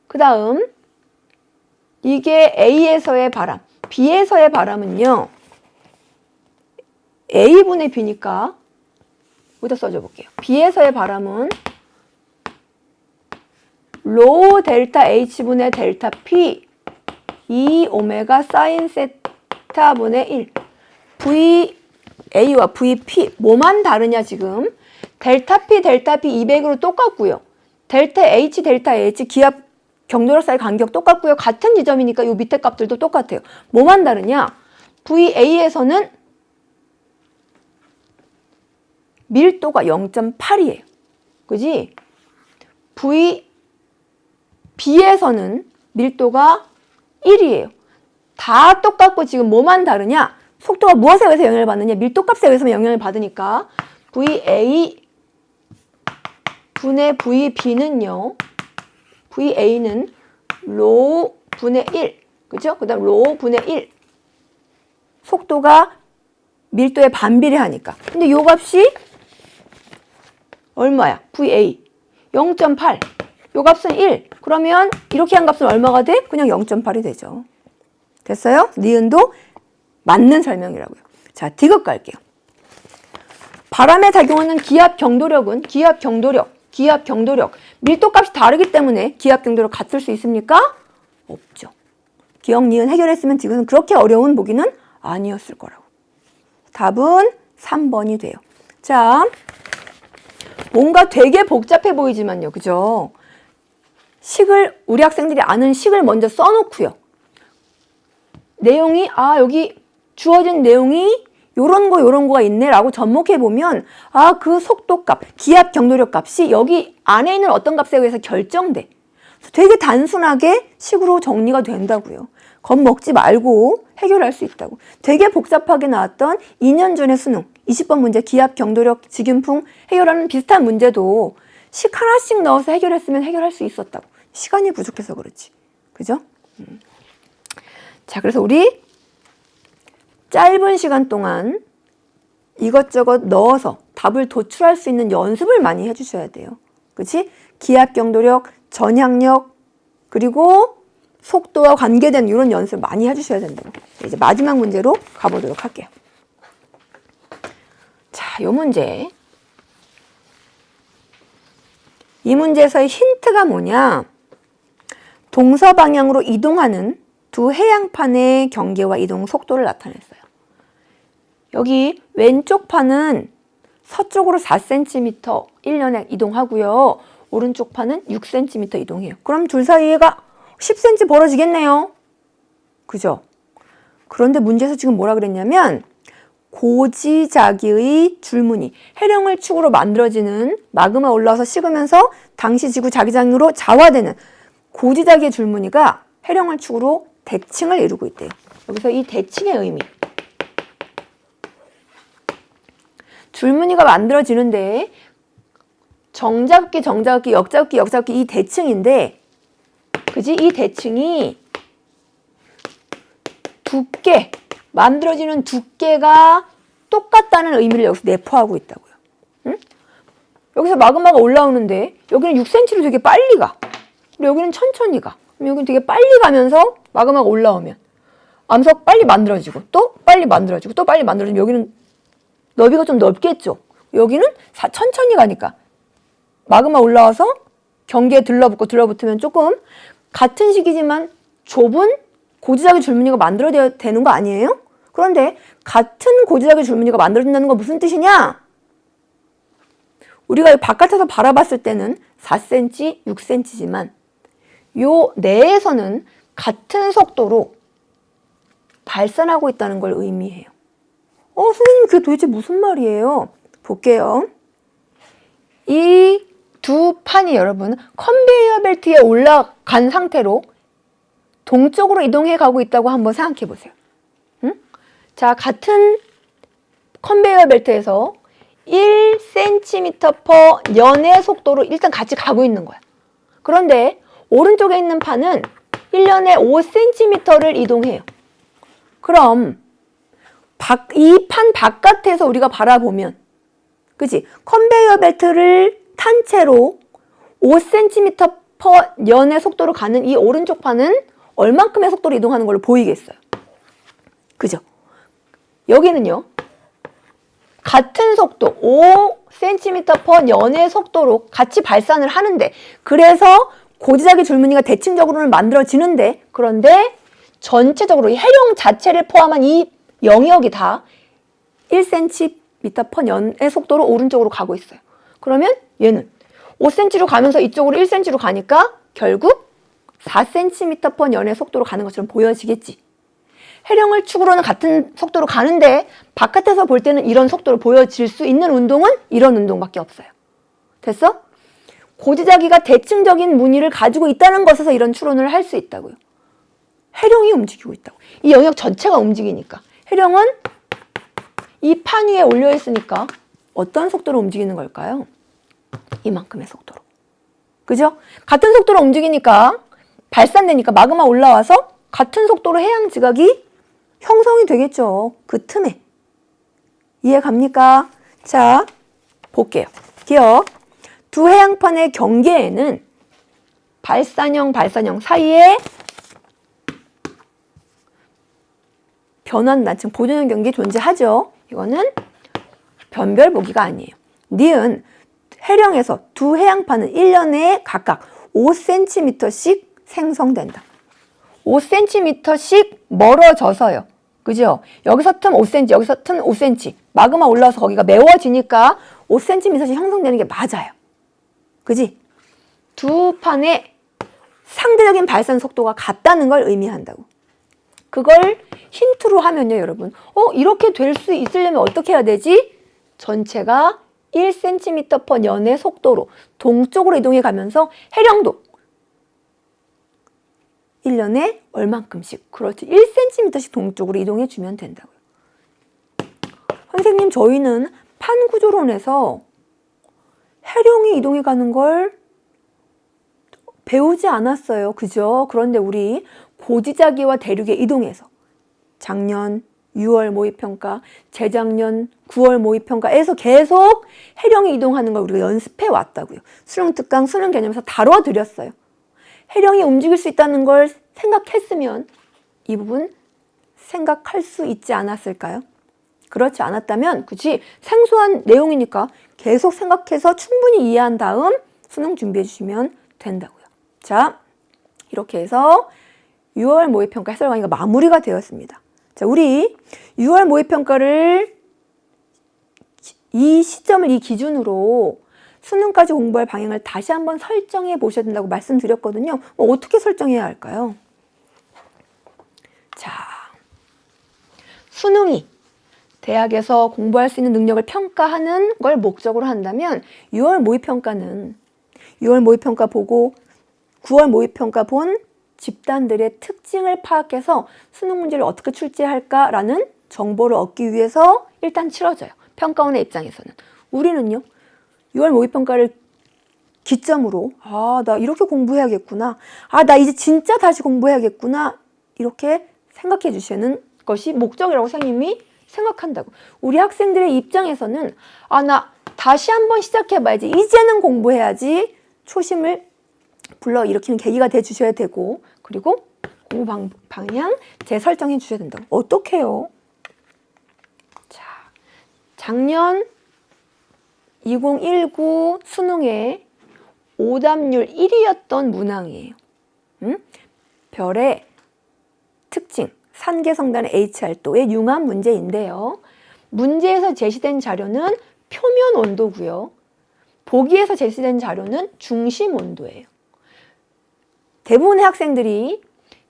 그 다음 이게 A에서의 바람, B에서의 바람은요. A분의 B니까 여기다 써줘 볼게요. B에서의 바람은 로 델타 H분의 델타 P 2 오메가 사인 세타 분의 1. VA와 VP 뭐만 다르냐 지금? 델타 P 200으로 똑같고요. 델타 H 기압 경도력 사이 간격 똑같고요. 같은 지점이니까 이 밑에 값들도 똑같아요. 뭐만 다르냐? VA에서는 밀도가 0.8이에요. 그지? B에서는 밀도가 1이에요. 다 똑같고 지금 뭐만 다르냐? 속도가 무엇에 의해서 영향을 받느냐? 밀도값에 의해서 영향을 받으니까 VA 분의 VB는요. VA는 로 분의 1. 그죠? 그 다음 로 분의 1. 속도가 밀도에 반비례하니까. 근데 요 값이 얼마야? VA 0.8. 요 값은 1. 그러면 이렇게 한 값은 얼마가 돼? 그냥 0.8이 되죠. 됐어요? 니은도 맞는 설명이라고요. 자, 디귿 갈게요. 바람에 작용하는 기압 경도력은 기압 경도력. 밀도값이 다르기 때문에 기압 경도력 같을 수 있습니까? 없죠. 기억, 니은 해결했으면 지금은 그렇게 어려운 보기는 아니었을 거라고. 답은 3번이 돼요. 자, 뭔가 되게 복잡해 보이지만요. 그죠? 식을, 우리 학생들이 아는 식을 먼저 써놓고요. 내용이, 여기 주어진 내용이 요런 거가 있네 라고 접목해보면 그 속도값, 기압 경도력 값이 여기 안에 있는 어떤 값에 의해서 결정돼. 되게 단순하게 식으로 정리가 된다고요. 겁먹지 말고 해결할 수 있다고. 되게 복잡하게 나왔던 2년 전의 수능 20번 문제 기압 경도력 직윤풍 해결하는 비슷한 문제도 식 하나씩 넣어서 해결했으면 해결할 수 있었다고. 시간이 부족해서 그렇지. 그죠? 자, 그래서 우리 짧은 시간 동안 이것저것 넣어서 답을 도출할 수 있는 연습을 많이 해주셔야 돼요. 그렇지? 기압 경도력, 전향력, 그리고 속도와 관계된 이런 연습 많이 해주셔야 된다고. 이제 마지막 문제로 가보도록 할게요. 자, 요 문제. 이 문제에서의 힌트가 뭐냐? 동서 방향으로 이동하는 두 해양판의 경계와 이동 속도를 나타냈어요. 여기 왼쪽 판은 서쪽으로 4cm 1년에 이동하고요. 오른쪽 판은 6cm 이동해요. 그럼 둘 사이가 10cm 벌어지겠네요. 그죠? 그런데 문제에서 지금 뭐라 그랬냐면 고지자기의 줄무늬, 해령을 축으로 만들어지는 마그마 올라와서 식으면서 당시 지구 자기장으로 자화되는 고지자기의 줄무늬가 해령을 축으로 대칭을 이루고 있대요. 여기서 이 대칭의 의미. 줄무늬가 만들어지는데 정자긋기, 역자긋기 이 대칭인데, 그지? 이 대칭이 두께, 만들어지는 두께가 똑같다는 의미를 여기서 내포하고 있다고요. 응? 여기서 마그마가 올라오는데 여기는 6cm로 되게 빨리 가. 그리고 여기는 천천히 가. 그럼 여기는 되게 빨리 가면서 마그마가 올라오면 암석 빨리 만들어지고 또 빨리 만들어지고 또 빨리 만들어지면 여기는 너비가 좀 넓겠죠. 여기는 천천히 가니까 마그마 올라와서 경계에 들러붙으면 조금 같은 식이지만 좁은 고지자기 줄무늬가 만들어져야 되는 거 아니에요? 그런데 같은 고지자기 줄무늬가 만들어진다는 건 무슨 뜻이냐? 우리가 바깥에서 바라봤을 때는 4cm, 6cm지만 요 내에서는 같은 속도로 발산하고 있다는 걸 의미해요. 선생님 그게 도대체 무슨 말이에요? 볼게요. 이 두 판이 여러분 컨베이어 벨트에 올라간 상태로 동쪽으로 이동해 가고 있다고 한번 생각해 보세요. 응? 자, 같은 컨베이어 벨트에서 1cm/년의 속도로 일단 같이 가고 있는 거야. 그런데 오른쪽에 있는 판은 1년에 5cm를 이동해요. 그럼 이 판 바깥에서 우리가 바라보면, 그치? 컨베이어 벨트를 탄 채로 5cm/년의 속도로 가는 이 오른쪽 판은 얼만큼의 속도로 이동하는 걸로 보이겠어요? 그죠? 여기는요, 같은 속도 5cm/년의 속도로 같이 발산을 하는데, 그래서 고지자기 줄무늬가 대칭적으로는 만들어지는데, 그런데 전체적으로 이 해룡 자체를 포함한 이 영역이 다 1cm/년의 속도로 오른쪽으로 가고 있어요. 그러면 얘는 5cm로 가면서 이쪽으로 1cm로 가니까 결국 4cm/년의 속도로 가는 것처럼 보여지겠지. 해령을 축으로는 같은 속도로 가는데 바깥에서 볼 때는 이런 속도로 보여질 수 있는 운동은 이런 운동밖에 없어요. 됐어? 고지자기가 대칭적인 무늬를 가지고 있다는 것에서 이런 추론을 할 수 있다고요. 해령이 움직이고 있다고. 이 영역 전체가 움직이니까. 해령은 이 판 위에 올려 있으니까 어떤 속도로 움직이는 걸까요? 이만큼의 속도로. 그죠? 같은 속도로 움직이니까 발산되니까 마그마 올라와서 같은 속도로 해양 지각이 형성이 되겠죠. 그 틈에. 이해 갑니까? 자, 볼게요. 기억. 두 해양판의 경계에는 발산형 사이에 변환 단층 보존형 경계 존재하죠. 이거는 변별 보기가 아니에요. 니은 해령에서 두 해양판은 1년에 각각 5cm씩 생성된다. 5cm씩 멀어져서요. 그죠? 여기서 틈 5cm, 여기서 틈 5cm. 마그마 올라와서 거기가 메워지니까 5cm씩 형성되는 게 맞아요. 그지? 두 판의 상대적인 발산 속도가 같다는 걸 의미한다고. 그걸 힌트로 하면요, 여러분. 이렇게 될 수 있으려면 어떻게 해야 되지? 전체가 1cm/년의 속도로 동쪽으로 이동해 가면서 해령도 1년에 얼만큼씩, 그렇지, 1cm씩 동쪽으로 이동해 주면 된다고요. 선생님, 저희는 판 구조론에서 해령이 이동해 가는 걸 배우지 않았어요. 그죠? 그런데 우리 고지자기와 대륙에 이동해서 작년 6월 모의평가, 재작년 9월 모의평가에서 계속 해령이 이동하는 걸 우리가 연습해 왔다고요. 수능특강, 수능 개념에서 다뤄드렸어요. 해령이 움직일 수 있다는 걸 생각했으면 이 부분 생각할 수 있지 않았을까요? 그렇지 않았다면, 그치, 생소한 내용이니까 계속 생각해서 충분히 이해한 다음 수능 준비해 주시면 된다고요. 자, 이렇게 해서 6월 모의평가 해설 강의가 마무리가 되었습니다. 자, 우리 6월 모의평가를 이 시점을 이 기준으로 수능까지 공부할 방향을 다시 한번 설정해 보셔야 된다고 말씀드렸거든요. 어떻게 설정해야 할까요? 자, 수능이 대학에서 공부할 수 있는 능력을 평가하는 걸 목적으로 한다면 6월 모의평가는 6월 모의평가 보고 9월 모의평가 본 집단들의 특징을 파악해서 수능 문제를 어떻게 출제할까라는 정보를 얻기 위해서 일단 치러져요. 평가원의 입장에서는. 우리는요, 6월 모의평가를 기점으로 나 이렇게 공부해야겠구나. 나 이제 진짜 다시 공부해야겠구나. 이렇게 생각해 주시는 것이 목적이라고 선생님이 생각한다고. 우리 학생들의 입장에서는 나 다시 한번 시작해봐야지. 이제는 공부해야지. 초심을 불러일으키는 계기가 돼 주셔야 되고, 그리고 공부 방향 재설정해 주셔야 된다고. 어떻게 해요? 자, 작년 2019 수능의 오답률 1위였던 문항이에요. 별의 특징, 산계성단의 H알도의 융합 문제인데요. 문제에서 제시된 자료는 표면 온도고요. 보기에서 제시된 자료는 중심 온도예요. 대부분의 학생들이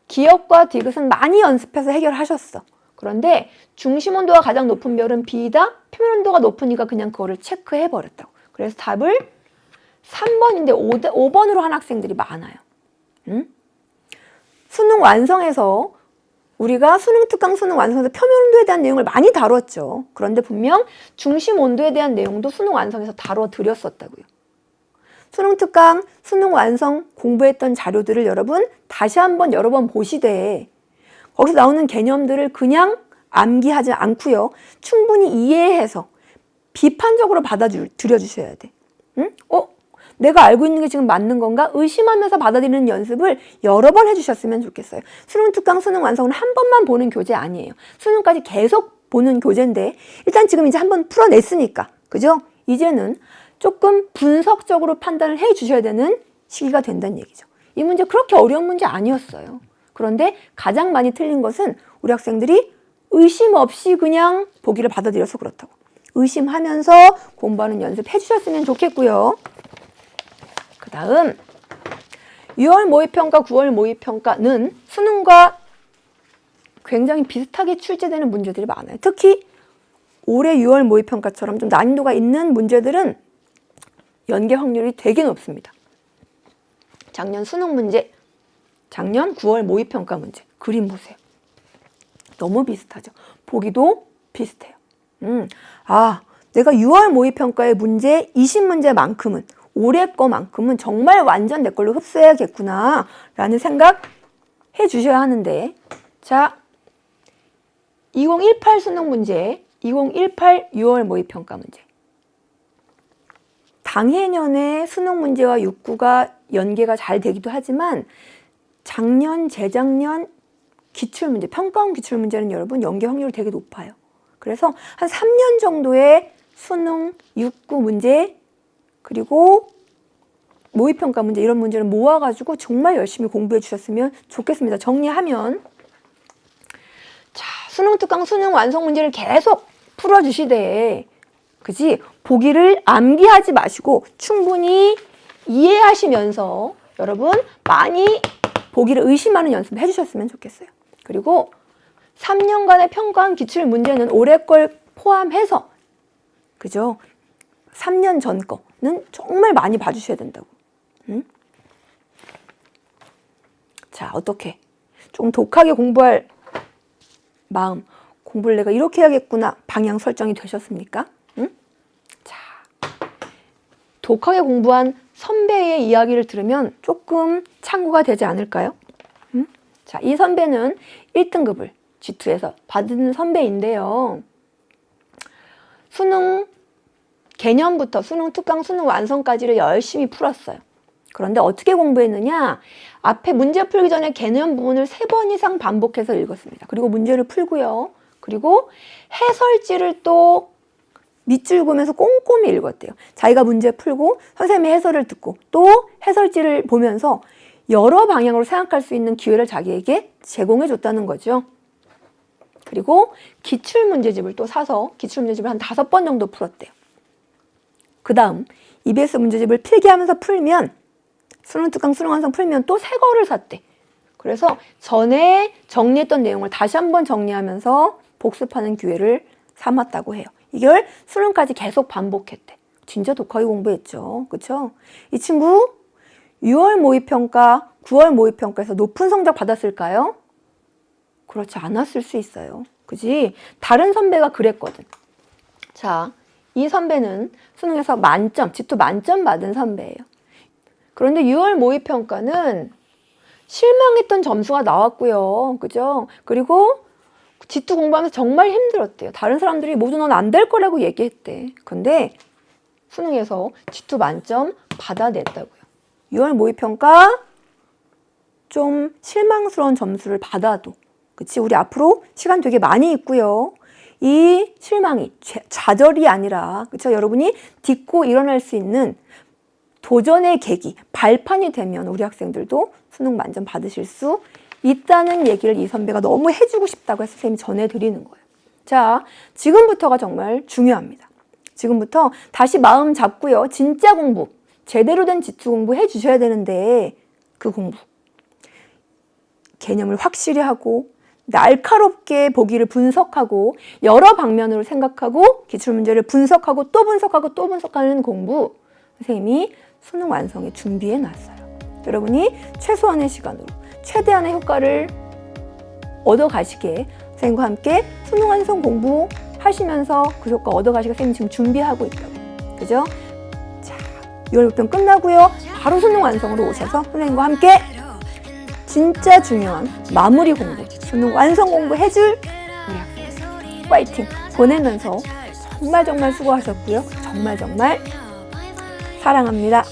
기억과 디귿은 많이 연습해서 해결하셨어. 그런데 중심 온도가 가장 높은 별은 B다. 표면 온도가 높으니까 그냥 그거를 체크해 버렸다고. 그래서 답을 3번인데 5번으로 한 학생들이 많아요. 수능 완성에서 우리가 수능 특강 수능 완성에서 표면 온도에 대한 내용을 많이 다뤘죠. 그런데 분명 중심 온도에 대한 내용도 수능 완성에서 다뤄드렸었다고요. 수능 특강 수능 완성 공부했던 자료들을 여러분 다시 한번 여러 번 보시되 거기서 나오는 개념들을 그냥 암기하지 않고요. 충분히 이해해서 비판적으로 받아들여 주셔야 돼. 응? 내가 알고 있는 게 지금 맞는 건가? 의심하면서 받아들이는 연습을 여러 번 해주셨으면 좋겠어요. 수능 특강 수능 완성은 한 번만 보는 교재 아니에요. 수능까지 계속 보는 교재인데 일단 지금 이제 한번 풀어냈으니까 그죠? 이제는 조금 분석적으로 판단을 해 주셔야 되는 시기가 된다는 얘기죠. 이 문제 그렇게 어려운 문제 아니었어요. 그런데 가장 많이 틀린 것은 우리 학생들이 의심 없이 그냥 보기를 받아들여서 그렇다고. 의심하면서 공부하는 연습 해주셨으면 좋겠고요. 그 다음 6월 모의평가, 9월 모의평가는 수능과 굉장히 비슷하게 출제되는 문제들이 많아요. 특히 올해 6월 모의평가처럼 좀 난이도가 있는 문제들은 연계 확률이 되게 높습니다. 작년 수능 문제, 작년 9월 모의평가 문제, 그림 보세요. 너무 비슷하죠. 보기도 비슷해요. 내가 6월 모의평가의 문제 20문제만큼은 올해 거만큼은 정말 완전 내 걸로 흡수해야겠구나 라는 생각 해주셔야 하는데 자, 2018 수능 문제, 2018 6월 모의평가 문제. 당해년의 수능 문제와 육구가 연계가 잘 되기도 하지만 작년, 재작년 기출문제, 평가원 기출문제는 여러분 연계 확률이 되게 높아요. 그래서 한 3년 정도의 수능, 육구 문제 그리고 모의평가 문제 이런 문제를 모아가지고 정말 열심히 공부해 주셨으면 좋겠습니다. 정리하면 자, 수능 특강 수능 완성 문제를 계속 풀어주시되 그지? 보기를 암기하지 마시고 충분히 이해하시면서 여러분 많이 보기를 의심하는 연습을 해주셨으면 좋겠어요. 그리고 3년간의 평가한 기출 문제는 올해 걸 포함해서 그죠? 3년 전 거는 정말 많이 봐주셔야 된다고. 자, 어떻게? 좀 독하게 공부할 마음, 공부를 내가 이렇게 해야겠구나 방향 설정이 되셨습니까? 자, 독하게 공부한 선배의 이야기를 들으면 조금 참고가 되지 않을까요? 자, 이 선배는 1등급을 G2에서 받은 선배인데요. 수능 개념부터 수능 특강 수능 완성까지를 열심히 풀었어요. 그런데 어떻게 공부했느냐? 앞에 문제 풀기 전에 개념 부분을 3번 이상 반복해서 읽었습니다. 그리고 문제를 풀고요. 그리고 해설지를 또 밑줄 보면서 꼼꼼히 읽었대요. 자기가 문제 풀고 선생님의 해설을 듣고 또 해설지를 보면서 여러 방향으로 생각할 수 있는 기회를 자기에게 제공해 줬다는 거죠. 그리고 기출문제집을 또 사서 기출문제집을 한 5번 정도 풀었대요. 그 다음 EBS 문제집을 필기하면서 풀면 수능 특강 수능 완성 풀면 또 새 거를 샀대. 그래서 전에 정리했던 내용을 다시 한번 정리하면서 복습하는 기회를 삼았다고 해요. 이걸 수능까지 계속 반복했대. 진짜 독하게 공부했죠. 그쵸? 이 친구 6월 모의평가, 9월 모의평가에서 높은 성적 받았을까요? 그렇지 않았을 수 있어요. 그지? 다른 선배가 그랬거든. 자, 이 선배는 수능에서 만점, G2 만점 받은 선배예요. 그런데 6월 모의평가는 실망했던 점수가 나왔고요. 그죠? 그리고 G2 공부하면서 정말 힘들었대요. 다른 사람들이 모두 넌 안 될 거라고 얘기했대. 근데 수능에서 G2 만점 받아냈다고요. 6월 모의평가 좀 실망스러운 점수를 받아도 그치? 우리 앞으로 시간 되게 많이 있고요. 이 실망이 좌절이 아니라 그쵸? 여러분이 딛고 일어날 수 있는 도전의 계기, 발판이 되면 우리 학생들도 수능 만점 받으실 수 있다는 얘기를 이 선배가 너무 해주고 싶다고 해서 선생님이 전해드리는 거예요. 자, 지금부터가 정말 중요합니다. 지금부터 다시 마음 잡고요. 진짜 공부, 제대로 된 지투 공부 해주셔야 되는데 그 공부, 개념을 확실히 하고 날카롭게 보기를 분석하고 여러 방면으로 생각하고 기출문제를 분석하고 또 분석하고 또 분석하는 공부 선생님이 수능 완성에 준비해 놨어요. 여러분이 최소한의 시간으로 최대한의 효과를 얻어가시게 선생님과 함께 수능 완성 공부하시면서 그 효과 얻어가시게 선생님 지금 준비하고 있다고. 그죠? 자, 6월 모평 끝나고요. 바로 수능 완성으로 오셔서 선생님과 함께 진짜 중요한 마무리 공부, 수능 완성 공부 해줄 우리 학생 파이팅 보내면서 정말 수고하셨고요. 정말 사랑합니다.